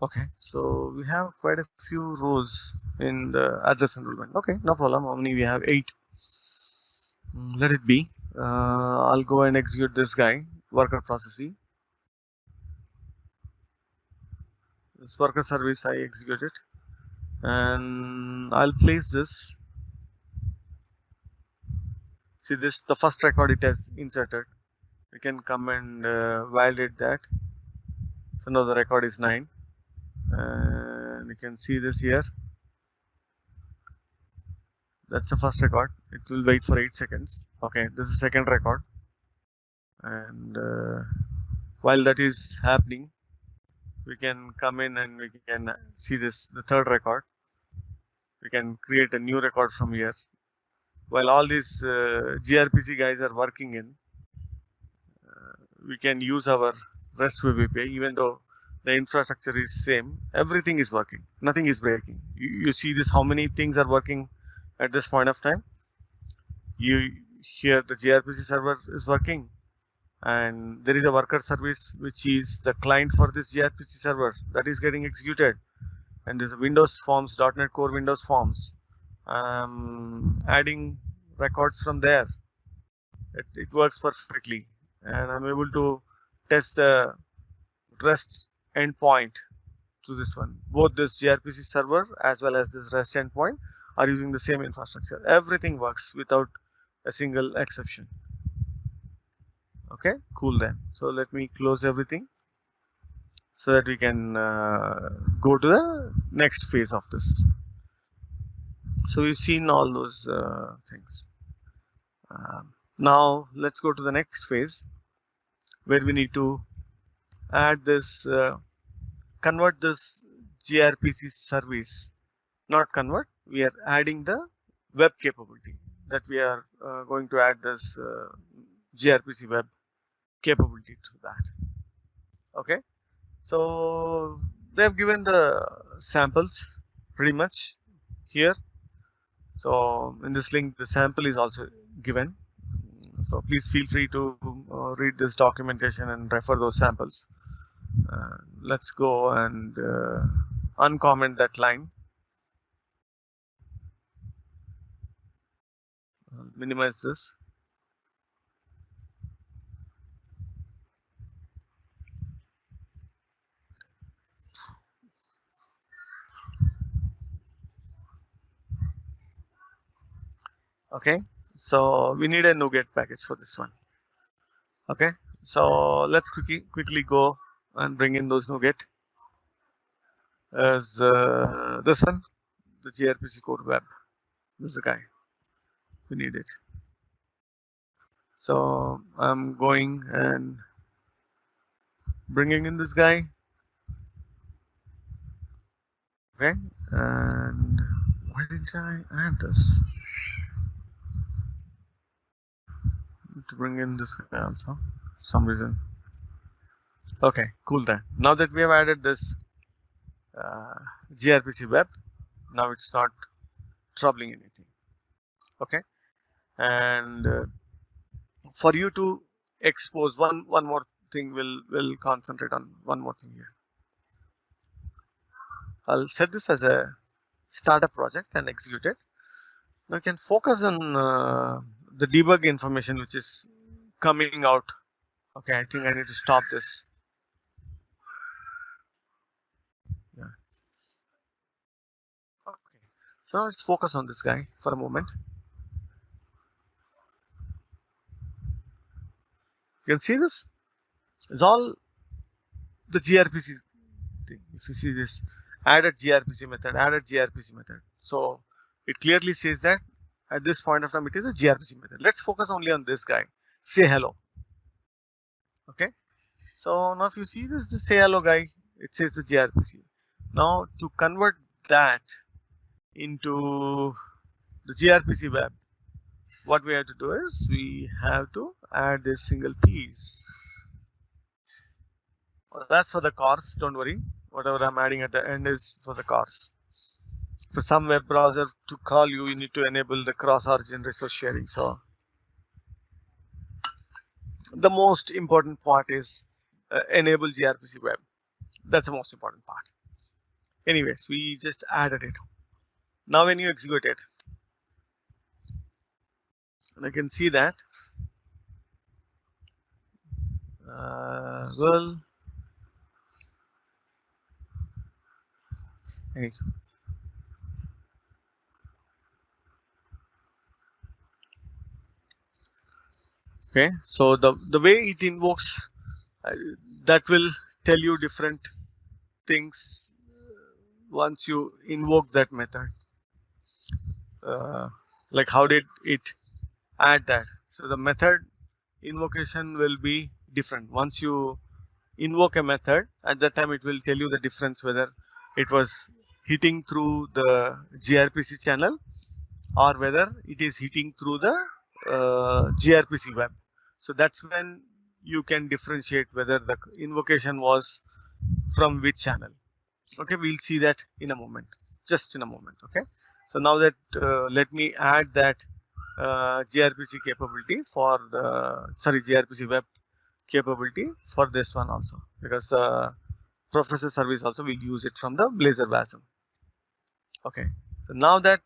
Okay, so we have quite a few rows in the address enrollment. Okay, no problem. How many we have? 8. Let it be. I'll go and execute this guy, worker processing. This worker service I executed, and I'll place this. See this, the first record it has inserted. We can come and validate that. So now the record is 9, and you can see this here. That's the first record. It will wait for 8 seconds. Okay, this is second record, and while that is happening, we can come in and we can see this, the third record. We can create a new record from here. While all these gRPC guys are working in, we can use our REST web API. Even though the infrastructure is same, everything is working. Nothing is breaking. You see this, how many things are working at this point of time. You here the gRPC server is working, and there is a worker service which is the client for this gRPC server that is getting executed, and there's a Windows Forms, .NET Core Windows Forms. Adding records from there. It works perfectly, and I'm able to test the REST endpoint to this one. Both this gRPC server as well as this REST endpoint are using the same infrastructure. Everything works without a single exception. Okay, cool then. So let me close everything so that we can go to the next phase of this. So we've seen all those things. Now let's go to the next phase where we need to add this, convert this gRPC service. Not convert, we are adding the web capability that we are going to add this gRPC web capability to that. Okay, so they have given the samples pretty much here. So in this link, the sample is also given. So please feel free to read this documentation and refer those samples. Let's go and uncomment that line. Minimize this. Okay, So we need a NuGet package for this one. Okay, so let's quickly go and bring in those NuGet as this one, the gRPC core web. This is the guy. We need it. So I'm going and bringing in this guy. Okay, and why didn't I add this? To bring in this guy also, for some reason. Okay, cool then. Now that we have added this gRPC web, now it's not troubling anything. Okay, and for you to expose one more thing, we'll concentrate on one more thing here. I'll set this as a startup project and execute it. Now you can focus on the debug information which is coming out. Okay, I think I need to stop this. Yeah. Okay, so now let's focus on this guy for a moment. You can see this. It's all the gRPC thing. If you see this, added gRPC method. So it clearly says that at this point of time it is a gRPC method. Let's focus only on this guy. Say hello. Okay. So now if you see this, the say hello guy, it says the gRPC. Now to convert that into the gRPC web, what we have to do is we have to add this single piece. Well, that's for the cars, don't worry. Whatever I'm adding at the end is for the cars. For some web browser to call you, you need to enable the cross-origin resource sharing. So the most important part is enable gRPC web. That's the most important part. Anyways, we just added it. Now when you execute it, and I can see that well, hey. Okay, so the way it invokes, that will tell you different things once you invoke that method. Like how did it add that? So the method invocation will be different. Once you invoke a method, at that time it will tell you the difference whether it was hitting through the gRPC channel or whether it is hitting through the gRPC web. So that's when you can differentiate whether the invocation was from which channel. Okay, we'll see that in a moment, just in a moment. Okay, so now that let me add that gRPC capability for the gRPC web capability for this one also, because Professor service also will use it from the Blazor WASM. Okay, so now that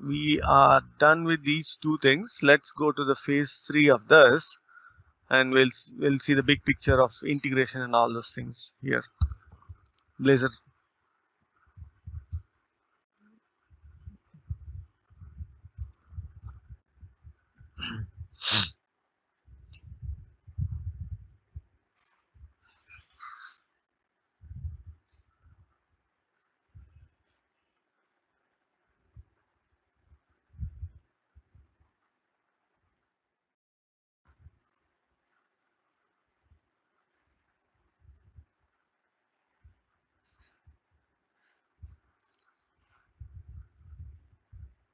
we are done with these two things, let's go to the phase 3 of this, and we'll see the big picture of integration and all those things here. Blazor.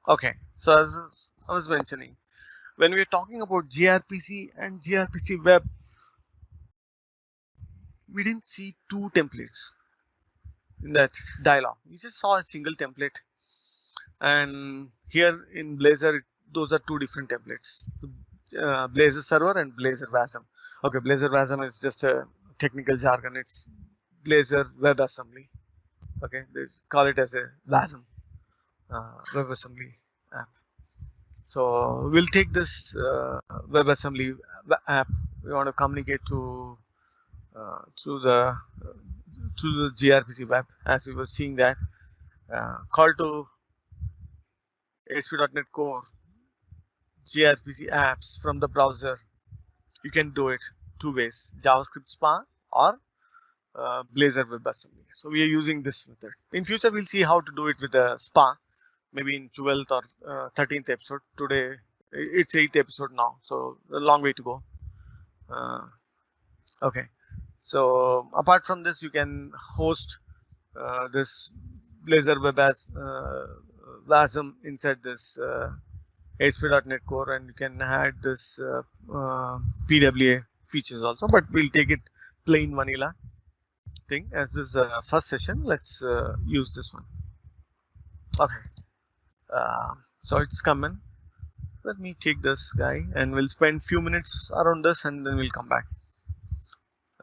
Okay, so as I was mentioning, when we are talking about gRPC and gRPC web, we didn't see two templates in that dialog. We just saw a single template, and here in Blazor, those are two different templates: Blazor server and Blazor WASM. Okay, Blazor WASM is just a technical jargon. It's Blazor WebAssembly. Okay, they call it as a WASM, WebAssembly app. So we'll take this WebAssembly app. We want to communicate to the gRPC web, as we were seeing that call to ASP.NET Core gRPC apps from the browser, you can do it two ways: JavaScript SPA or Blazor WebAssembly. So we are using this method. In future, we'll see how to do it with a SPA, maybe in 12th or 13th episode. Today, it's 8th episode now, so a long way to go. Okay, so apart from this, you can host this Blazor WASM inside this ASP.NET Core, and you can add this PWA features also, but we'll take it plain vanilla thing as this first session. Let's use this one. Okay, so it's coming. Let me take this guy and we'll spend few minutes around this and then we'll come back.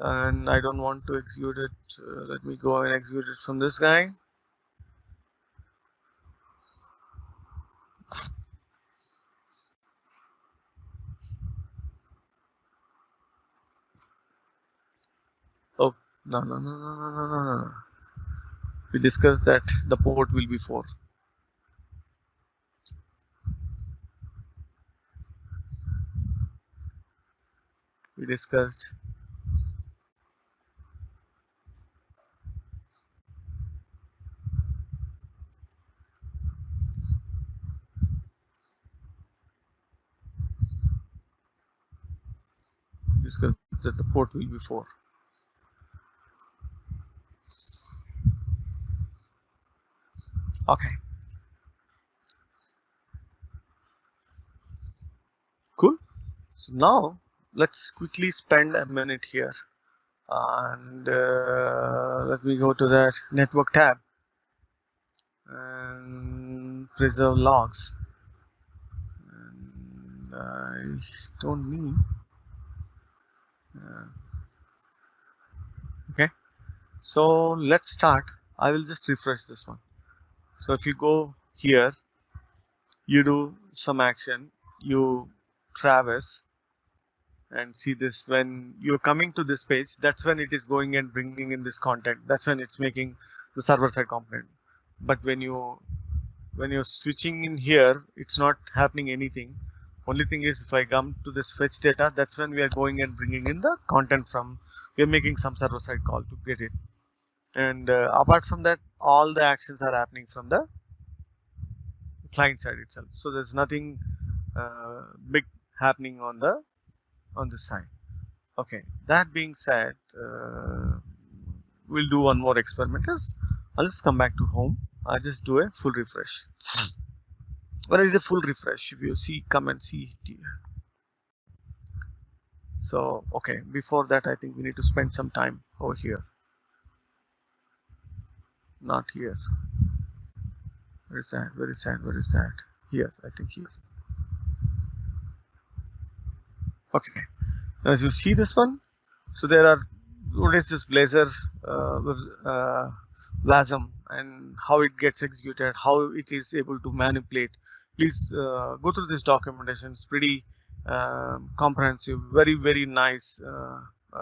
And I don't want to execute it. Let me go and execute it from this guy. Oh, no. We discussed that the port will be 4. We discussed that the port will be 4. Okay. Cool. So now let's quickly spend a minute here and let me go to that network tab and preserve logs. And I don't need. Okay, so let's start. I will just refresh this one. So if you go here, you do some action, you traverse and see this. When you're coming to this page, that's when it is going and bringing in this content. That's when it's making the server side component. But when you're switching in here, it's not happening anything. Only thing is, if I come to this fetch data, that's when we are going and bringing in the content from. We are making some server side call to get it. And apart from that, all the actions are happening from the client side itself. So there's nothing big happening on this side. Okay, that being said, we'll do one more experiment. I'll just come back to home. I'll just do a full refresh. When I did a full refresh, if you see, come and see it here. So okay, before that, I think we need to spend some time over here. Not here. Where is that? Where is that? Where is that? Here, I think here. Okay. Now, as you see this one, so there are, what is this Blazor WASM and how it gets executed, how it is able to manipulate. Please go through this documentation. It's pretty comprehensive, very nice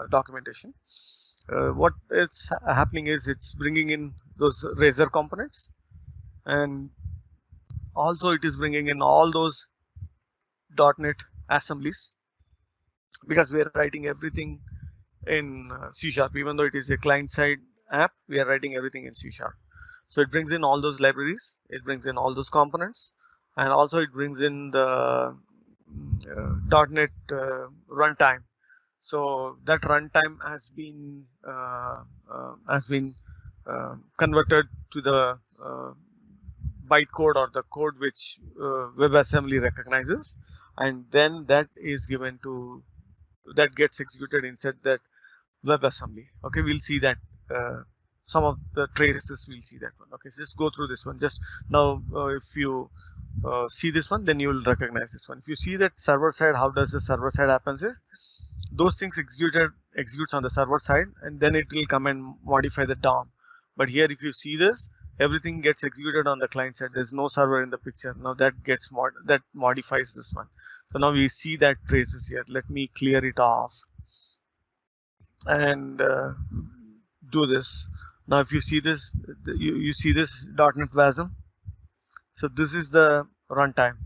documentation. What is happening is it's bringing in those Razor components, and also it is bringing in all those .NET assemblies, because we are writing everything in C#. Even though it is a client-side app, we are writing everything in C#. So it brings in all those libraries, it brings in all those components, and also it brings in the .NET runtime. So that runtime has been converted to the bytecode or the code which WebAssembly recognizes, and then that is given to, that gets executed inside that WebAssembly. Okay, we'll see that some of the traces, we'll see that one. Okay, so just go through this one. Just now, if you see this one, then you will recognize this one. If you see that server side, how does the server side happens is, those things executes on the server side, and then it will come and modify the DOM. But here, if you see this, everything gets executed on the client side. There's no server in the picture. Now that gets that modifies this one. So now we see that traces here. Let me clear it off and do this. Now if you see this, you see this .NET WASM. So this is the runtime.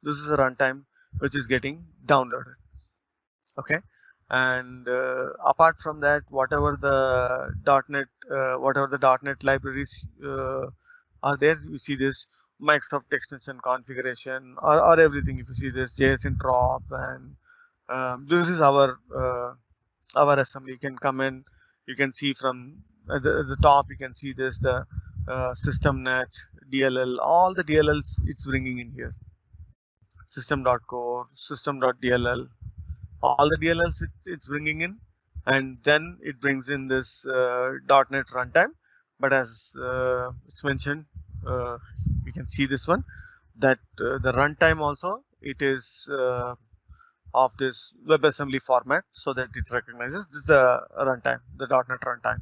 This is the runtime which is getting downloaded. Okay, and apart from that, whatever the .NET libraries are there, you see this Microsoft extension configuration or everything. If you see this JSON drop, and this is our assembly. You can come in, you can see from the top, you can see this the systemnet DLL, all the DLLs it's bringing in here. System.core, system.dll, all the DLLs it's bringing in, and then it brings in this .NET runtime. But as it's mentioned, you can see this one, that the runtime also it is of this WebAssembly format, so that it recognizes this is the runtime, the .NET runtime,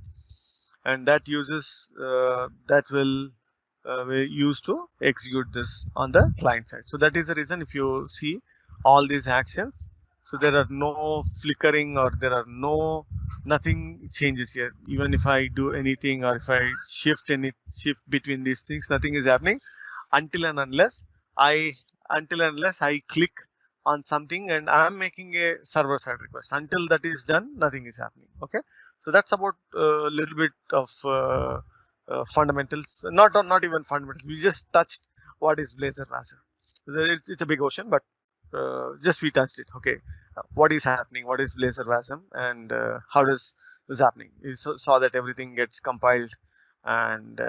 and that uses that will we use to execute this on the client side. So that is the reason if you see all these actions, so there are no flickering or there are nothing changes here. Even if I do anything or if I shift between these things, nothing is happening until and unless I click on something and I'm making a server side request. Until that is done, nothing is happening. Okay, so that's about a little bit of fundamentals. Not even fundamentals. We just touched what is Blazor WASM. It's a big ocean, but just we touched it. Okay, what is happening? What is Blazor WASM, and how does this happening? You saw that everything gets compiled, and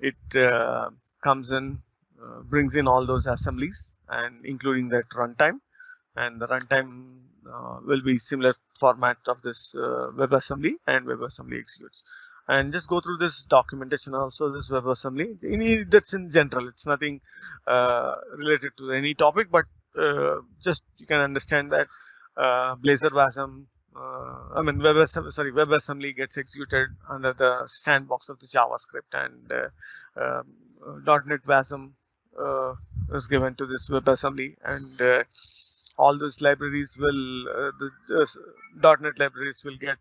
it comes in, brings in all those assemblies, and including that runtime, and the runtime will be similar format of this WebAssembly, and WebAssembly executes. And just go through this documentation also, this WebAssembly. That's in general. It's nothing related to any topic, but just you can understand that Blazor WASM, WebAssembly gets executed under the sandbox of the JavaScript, and .NET WASM is given to this WebAssembly, and all those libraries will, the .NET libraries will get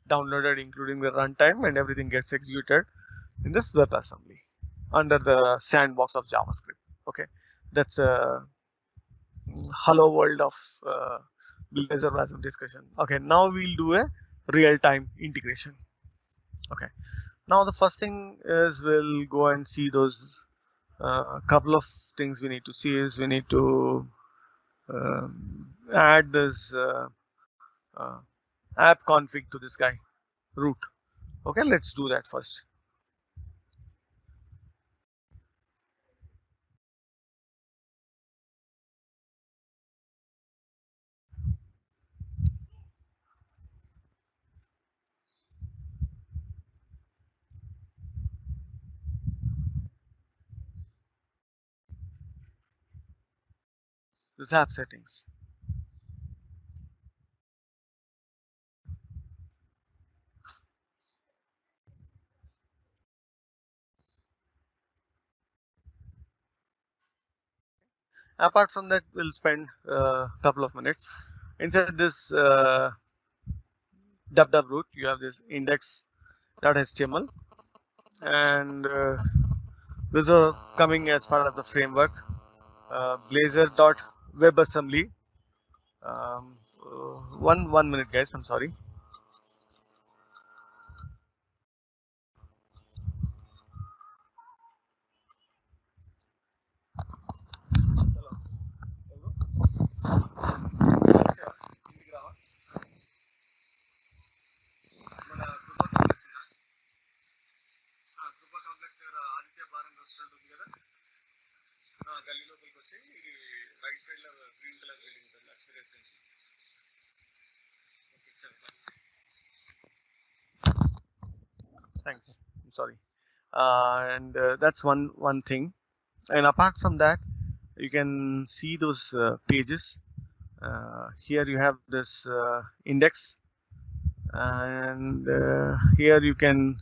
downloaded, including the runtime, and everything gets executed in this WebAssembly under the sandbox of JavaScript. Okay, that's a hello world of Blazor WASM discussion. Okay, now we'll do a real-time integration. Okay, now the first thing is we'll go and see those couple of things we need to see is we need to add this app config to this guy root. Okay, let's do that first. This app settings. Apart from that, we'll spend a couple of minutes inside this www root. You have this index.html, and these are coming as part of the framework. Blazor.webassembly. One minute, guys. I'm sorry. Thanks. I'm sorry. And that's one thing. And apart from that, you can see those pages. Here you have this index, and here you can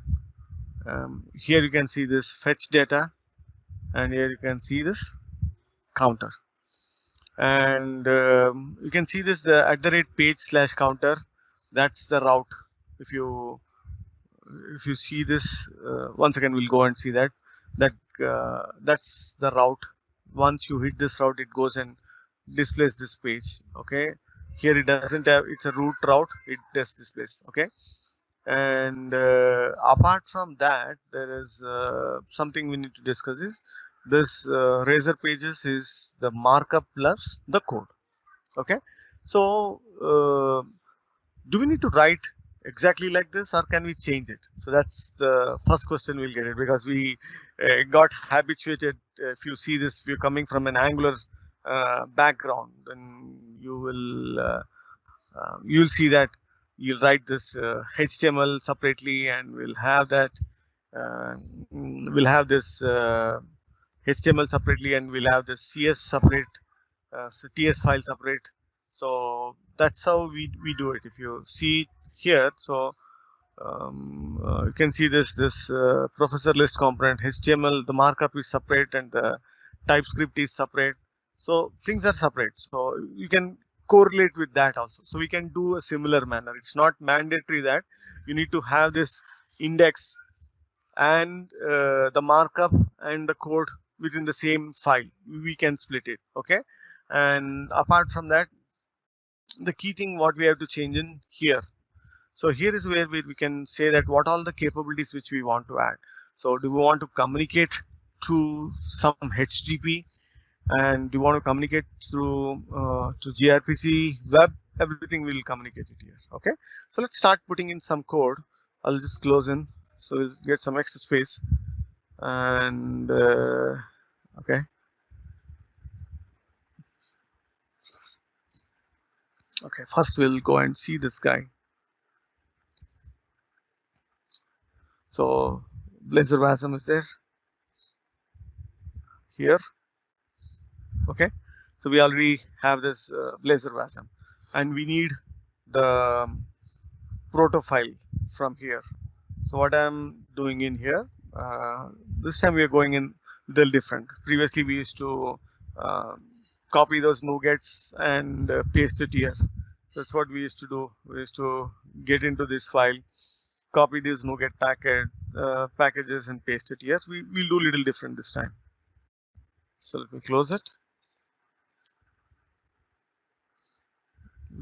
see this fetch data, and here you can see this counter, and you can see this the @page/counter. That's the route. If you see this, once again we'll go and see that that's the route. Once you hit this route, it goes and displays this page. Okay, here it doesn't have, it's a root route, it just displays. Okay, and apart from that, there is something we need to discuss is this razor pages is the markup plus the code. Okay, so do we need to write exactly like this, or can we change it? So that's the first question we'll get it, because we got habituated. If you see this, if you're coming from an Angular background, then you'll see that you'll write this HTML separately, and uh, we'll have this HTML separately, and we'll have this CS separate, so TS file separate. So that's how we do it. If you see here, so you can see this professor list component HTML, the markup is separate and the TypeScript is separate. So things are separate. So you can correlate with that also. So we can do a similar manner. It's not mandatory that you need to have this index and the markup and the code within the same file. We can split it. Okay. And apart from that, the key thing what we have to change in here. So here is where we can say that what all the capabilities which we want to add. So do we want to communicate to some HTTP, and do you want to communicate through to gRPC web? Everything will communicate it here. Okay, so let's start putting in some code. I'll just close in, so we'll get some extra space. And okay, first we'll go and see this guy. So Blazor WASM is there here. Okay, so we already have this Blazor WASM, and we need the proto file from here. So what I'm doing in here, this time we are going in a little different. Previously we used to copy those nuggets and paste it here. That's what we used to do. We used to get into this file, copy these NuGet packages and paste it here. We'll do a little different this time. So let me close it.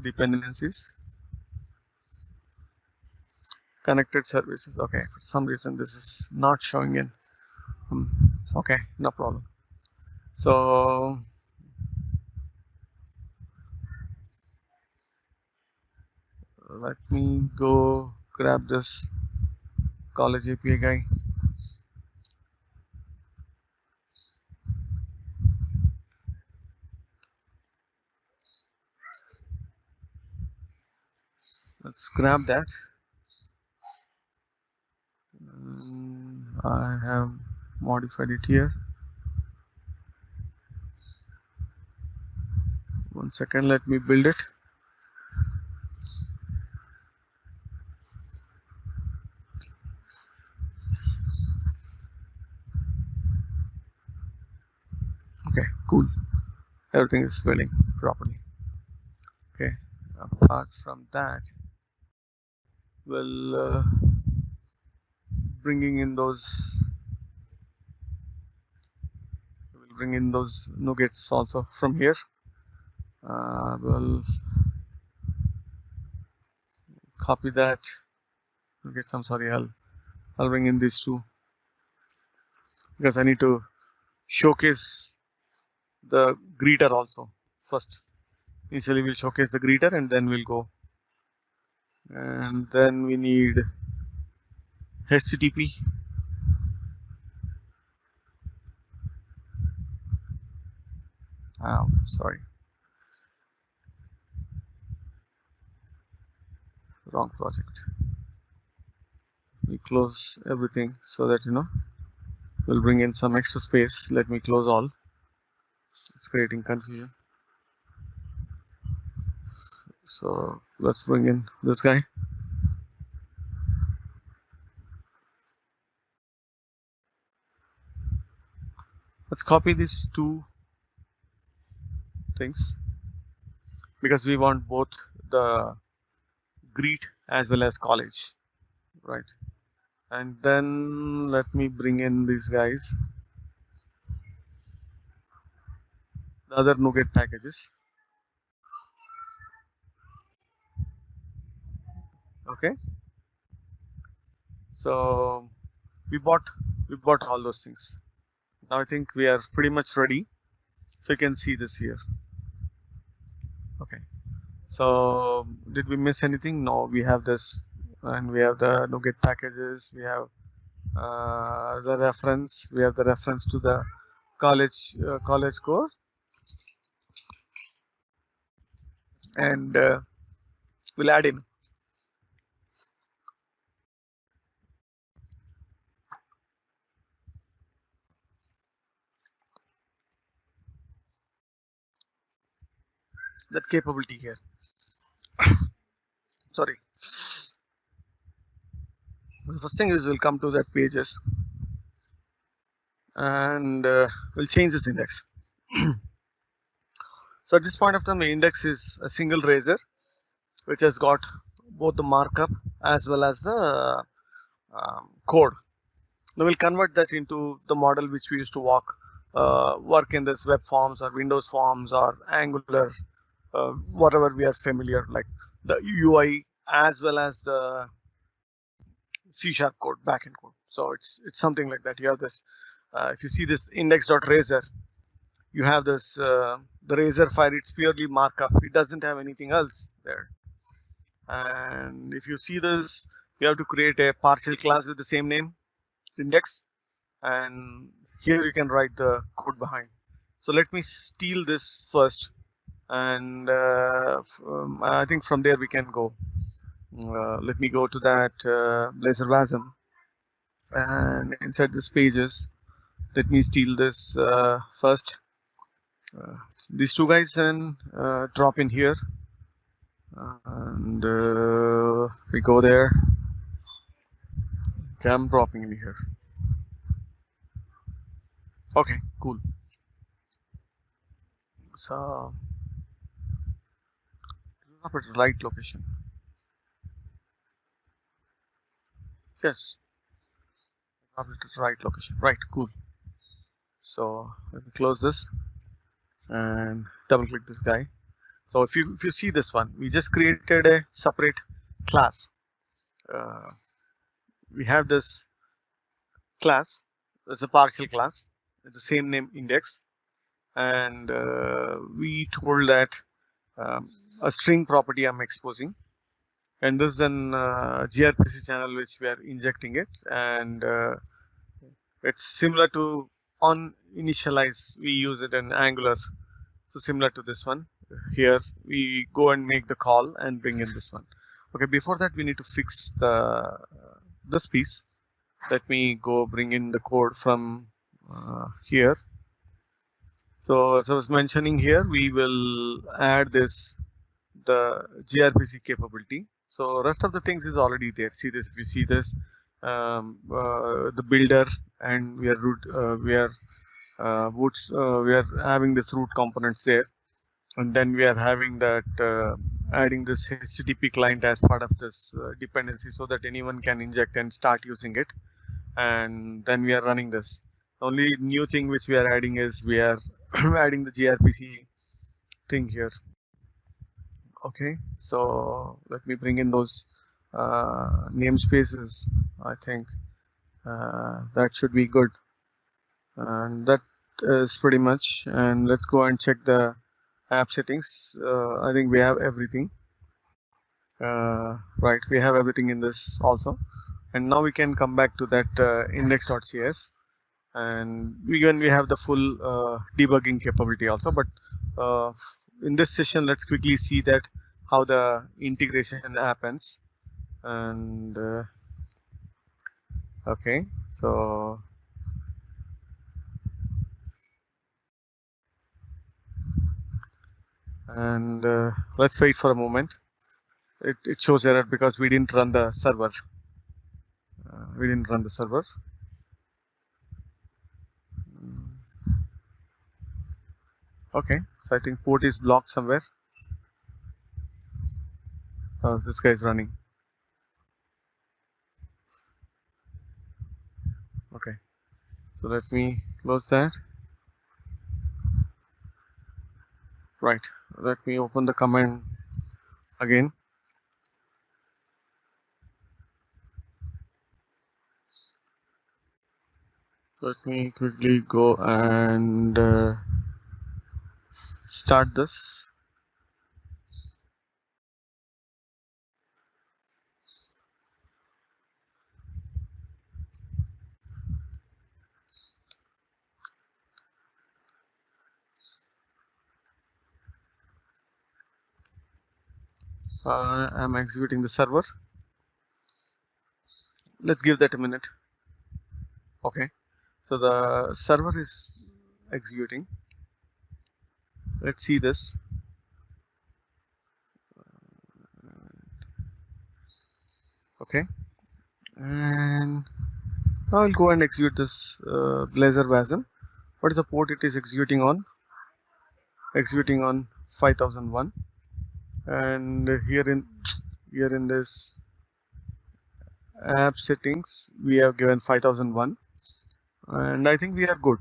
Dependencies, connected services. Okay, for some reason this is not showing in. Okay, no problem. So let me go grab this college API guy. Let's grab that. I have modified it here. 1 second, let me build it. Okay, cool. Everything is filling properly. Okay, apart from that, we'll bring in those nuggets also from here. We'll copy that nuggets. I'm sorry, I'll bring in these two because I need to showcase the greeter also first. Initially we'll showcase the greeter and then we'll go, and then we need HTTP. Oh, sorry, wrong project. We close everything so that we'll bring in some extra space. Let me close all. It's creating confusion. So let's bring in this guy. Let's copy these two things because we want both the greet as well as college, right? And then let me bring in these guys. the other NuGet packages. Okay, so we bought all those things. Now I think we are pretty much ready. So you can see this here. Okay, so did we miss anything? No, we have this, and we have the NuGet packages. We have the reference. We have the reference to the college core, and we'll add in that capability here. Sorry. The first thing is we'll come to that pages, and we'll change this index. So at this point of time, the index is a single razor, which has got both the markup as well as the code. Now we'll convert that into the model which we used to work in this web forms or Windows forms or Angular, whatever we are familiar, like the UI as well as the C# code, backend code. So it's something like that. You have this. If you see this index.razor, you have this the razor file. It's purely markup. It doesn't have anything else there. And if you see this, you have to create a partial class with the same name, index, and here you can write the code behind. So let me steal this first, and I think from there we can go. Let me go to that Blazor WASM, and inside this pages, let me steal this first. These two guys and drop in here, and we go there. Okay, I'm dropping in here. Okay, cool. So drop at the right location. Yes, drop it at the right location. Right, cool. So let me close this and double click this guy. So if you see this one, we just created a separate class. We have this class. It's a partial class with the same name, index, and we told that a string property I'm exposing, and this then gRPC channel which we are injecting it, and it's similar to on initialize. We use it in Angular, so similar to this one. Here we go and make the call and bring in this one. Okay, before that we need to fix this piece. Let me go bring in the code from here. So as I was mentioning here, we will add the gRPC capability. So rest of the things is already there. See this, if you see this, the builder, and we are having this root components there, and then we are having that adding this HTTP client as part of this dependency, so that anyone can inject and start using it. And then we are running this. The only new thing which we are adding is we are adding the gRPC thing here. Okay, so let me bring in those namespaces. I think that should be good, and that is pretty much. And let's go and check the app settings. I think we have everything. Right, we have everything in this also. And now we can come back to that index.cs, and we have the full debugging capability also. But in this session, let's quickly see that how the integration happens. And okay, so and let's wait for a moment. It shows error because we didn't run the server. Okay, so I think port is blocked somewhere. This guy is running. Okay, so let me close that. Right, let me open the command again. Let me quickly go and start this. I'm executing the server. Let's give that a minute. Okay, so the server is executing. Let's see this. Okay, and now I'll go and execute this Blazor WASM. What is the port it is executing on? Executing on 5001, and here in this app settings we have given 5001, and I think we are good.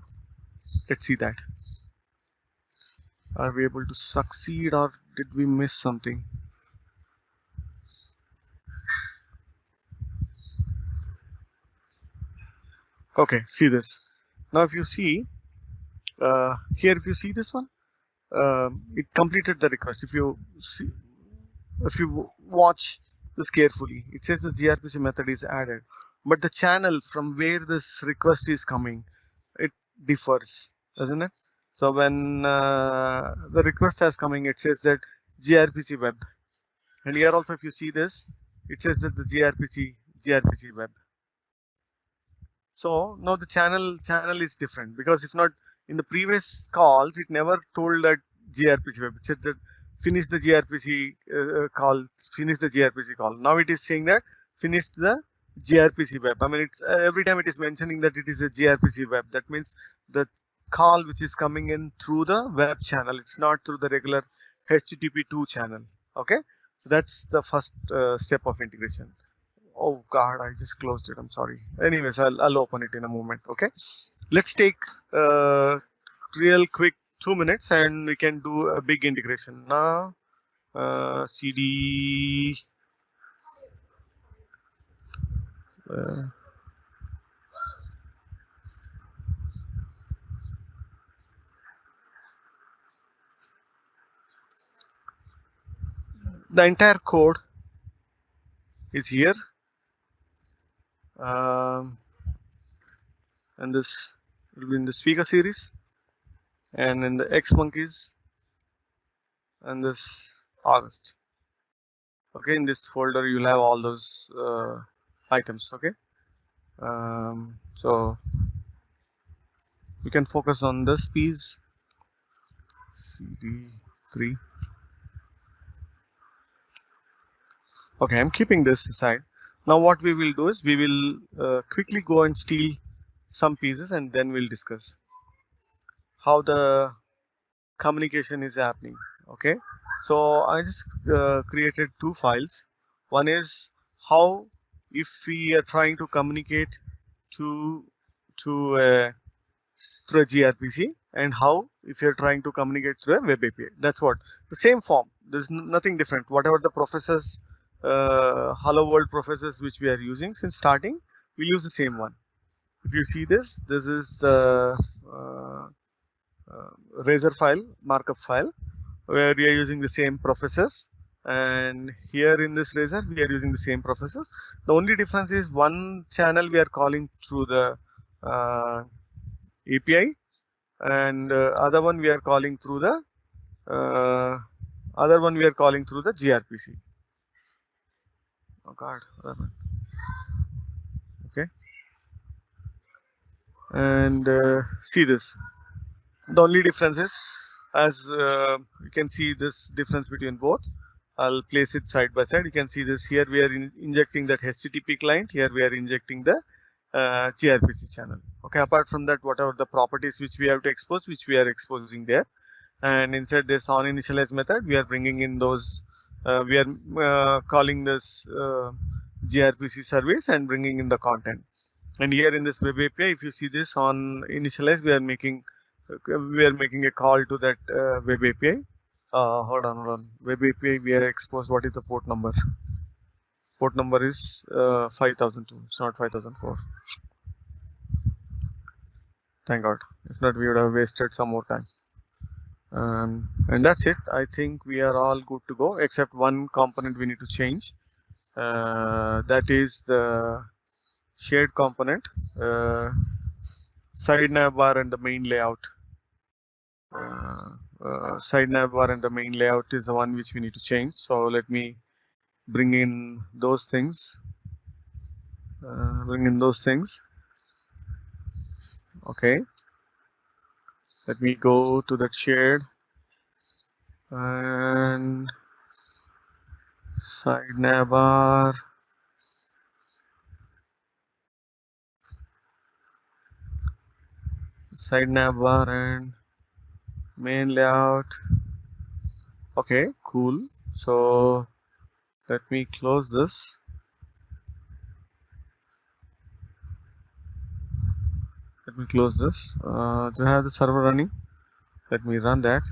Let's see that. Are we able to succeed, or did we miss something? Okay, see this. Now if you see here, if you see this one, it completed the request. If you see, if you watch this carefully, it says the gRPC method is added, but the channel from where this request is coming, it differs, doesn't it? So when the request has coming, it says that gRPC web, and here also if you see this, it says that the gRPC web. So now the channel is different, because if not, in the previous calls it never told that gRPC web. It said that finish the gRPC call, finish the gRPC call. Now it is saying that finish the gRPC web. I mean, it's every time it is mentioning that it is a gRPC web. That means the call which is coming in through the web channel. It's not through the regular HTTP2 channel. Okay, so that's the first step of integration. Oh God, I just closed it. I'm sorry. Anyways, I'll open it in a moment. Okay, let's take real quick 2 minutes and we can do a big integration now. CD. The entire code is here, and this will be in the speaker series and in the XMonkeys and this August. Okay, in this folder you'll have all those items. Okay, so you can focus on this piece, CD3. Okay, I'm keeping this aside. Now what we will do is we will quickly go and steal some pieces, and then we'll discuss how the communication is happening. Okay, so I just created two files. One is how, if we are trying to communicate to through a gRPC, and how if you're trying to communicate through a web API. That's what, the same form. There's nothing different. Whatever the professors, hello world professors which we are using since starting, we'll use the same one. If you see this is the Razor file, markup file, where we are using the same professors, and here in this Razor we are using the same professors. The only difference is one channel we are calling through the API, and other one we are calling through the gRPC. Oh God, okay, and see this. The only difference is, as you can see this difference between both. I'll place it side by side. You can see this. Here we are injecting that HTTP client. Here we are injecting the gRPC channel. Okay. Apart from that, whatever the properties which we have to expose, which we are exposing there, and inside this onInitialize method, we are bringing in those. We are calling this gRPC service and bringing in the content. And here in this web API, if you see this on initialize, we are making a call to that web API, Hold on. Web API, we are exposed. What is the port number? Port number is 5002. It's not 5004. Thank God. If not, we would have wasted some more time. And that's it. I think we are all good to go, except one component we need to change. That is the shared component, side navbar and the main layout. Side navbar and the main layout is the one which we need to change. So let me bring in those things. Okay. Let me go to that shared and side navbar. Side navbar and main layout. Okay, cool. So let me close this. Do I have the server running? Let me run that.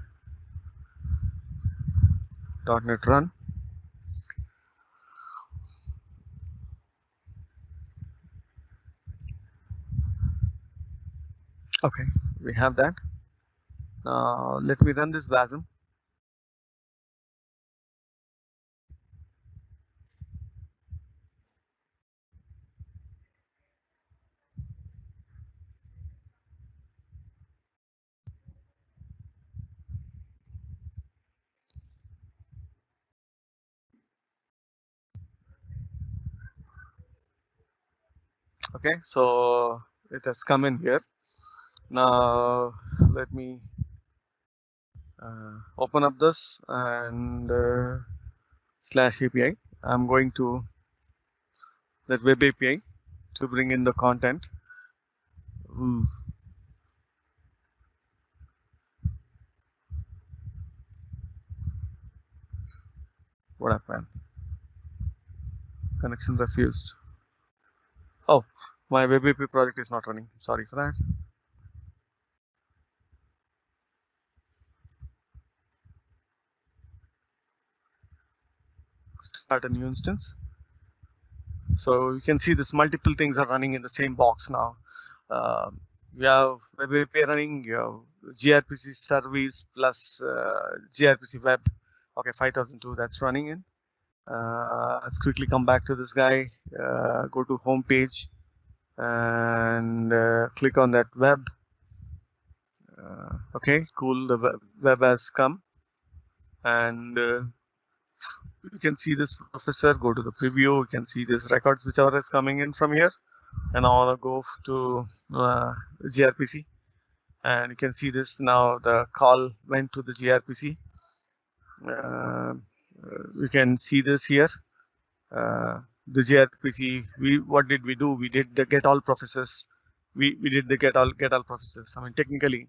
.NET run. Okay, we have that. Now let me run this WASM. Okay, so it has come in here. Now let me open up this and slash API. I'm going to that web API to bring in the content. What happened? Connection refused. Oh, my web API project is not running. Sorry for that. Start a new instance. So you can see this multiple things are running in the same box now. We have web API running, you have gRPC service plus gRPC web. Okay, 5002 that's running in. Let's quickly come back to this guy, go to home page and click on that web. Okay, cool, the web has come and you can see this professor. Go to the preview, you can see this records whichever is coming in from here, and I want to go to gRPC and you can see this now. The call went to the gRPC. You can see this here. The gRPC, what did we do? We did the get all professors. We did the get all professors. I mean, technically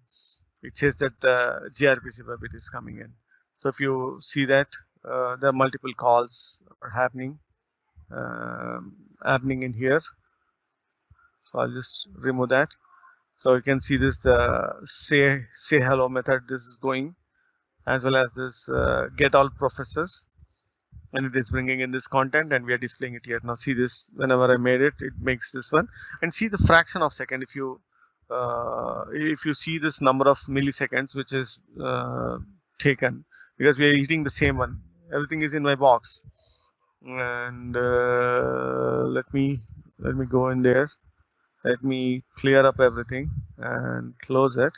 it says that the gRPC web it is coming in. So if you see that there are multiple calls are happening in here. So I'll just remove that. So you can see this say hello method. This is going, as well as this get all professors, and it is bringing in this content, and we are displaying it here. Now see this. Whenever I made it, it makes this one, and see the fraction of second. If you see this number of milliseconds which is taken, because we are eating the same one. Everything is in my box, and let me go in there. Let me clear up everything and close it,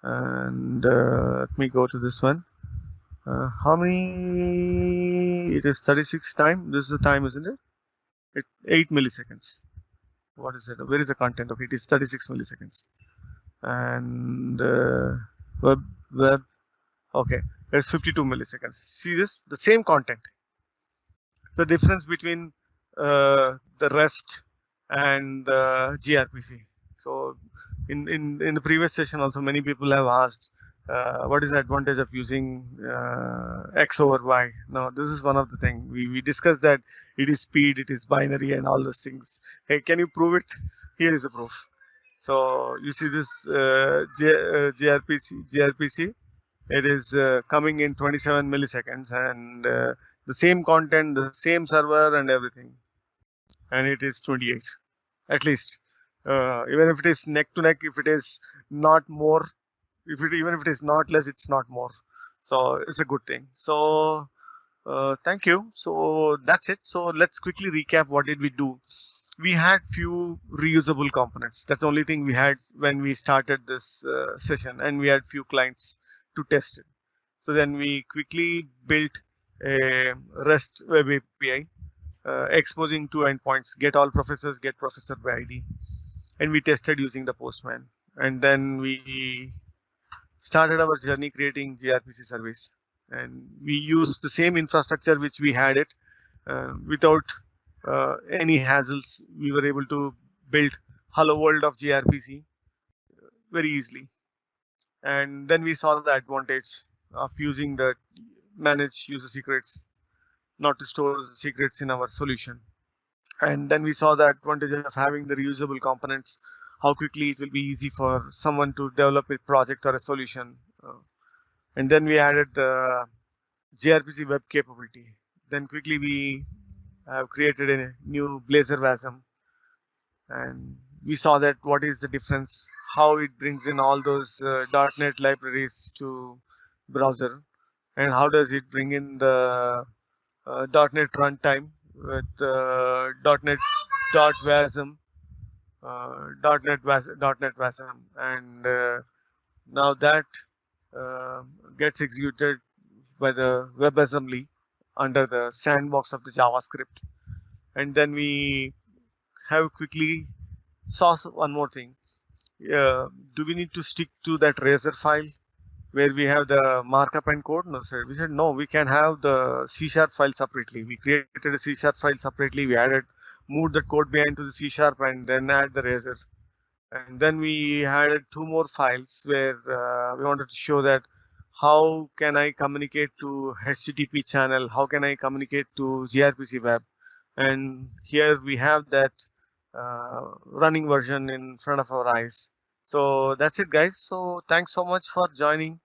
and let me go to this one. How many? It is 36 time. This is the time, isn't it? 8 milliseconds. What is it? Where is the content? Okay, it is 36 milliseconds. And web. Okay, it's 52 milliseconds. See this? The same content. The difference between the REST and the gRPC. So in the previous session also many people have asked what is the advantage of using X over Y. Now this is one of the things we discussed, that it is speed, it is binary and all those things. Hey, can you prove it? Here is the proof. So you see this gRPC, It is coming in 27 milliseconds, and the same content, the same server and everything, and it is 28 at least. Even if it is neck to neck, if it is not more, even if it is not less, it's not more. So it's a good thing. So thank you. So that's it. So let's quickly recap. What did we do? We had few reusable components. That's the only thing we had when we started this session, and we had few clients to test it. So then we quickly built a REST web API, exposing two endpoints: get all professors, get professor by ID, and we tested using the Postman. And then we started our journey creating gRPC service, and we used the same infrastructure which we had it without any hassles. We were able to build hello world of gRPC very easily. And then we saw the advantage of using the manage user secrets, not to store the secrets in our solution. And then we saw the advantage of having the reusable components, how quickly it will be easy for someone to develop a project or a solution. And then we added the gRPC web capability. Then quickly we have created a new Blazor WASM, and we saw that what is the difference, how it brings in all those .NET libraries to browser, and how does it bring in the .NET runtime with .NET .wasm, .NET WASM, and now that gets executed by the WebAssembly under the sandbox of the JavaScript. And then we have quickly saw one more thing. Do we need to stick to that Razor file where we have the markup and code? No, sir. We said no, we can have the C# file separately. We created a C# file separately. We moved the code behind to the C# and then add the Razor. And then we added two more files where we wanted to show that how can I communicate to HTTP channel, how can I communicate to gRPC web. And here we have that running version in front of our eyes. So that's it, guys. So thanks so much for joining.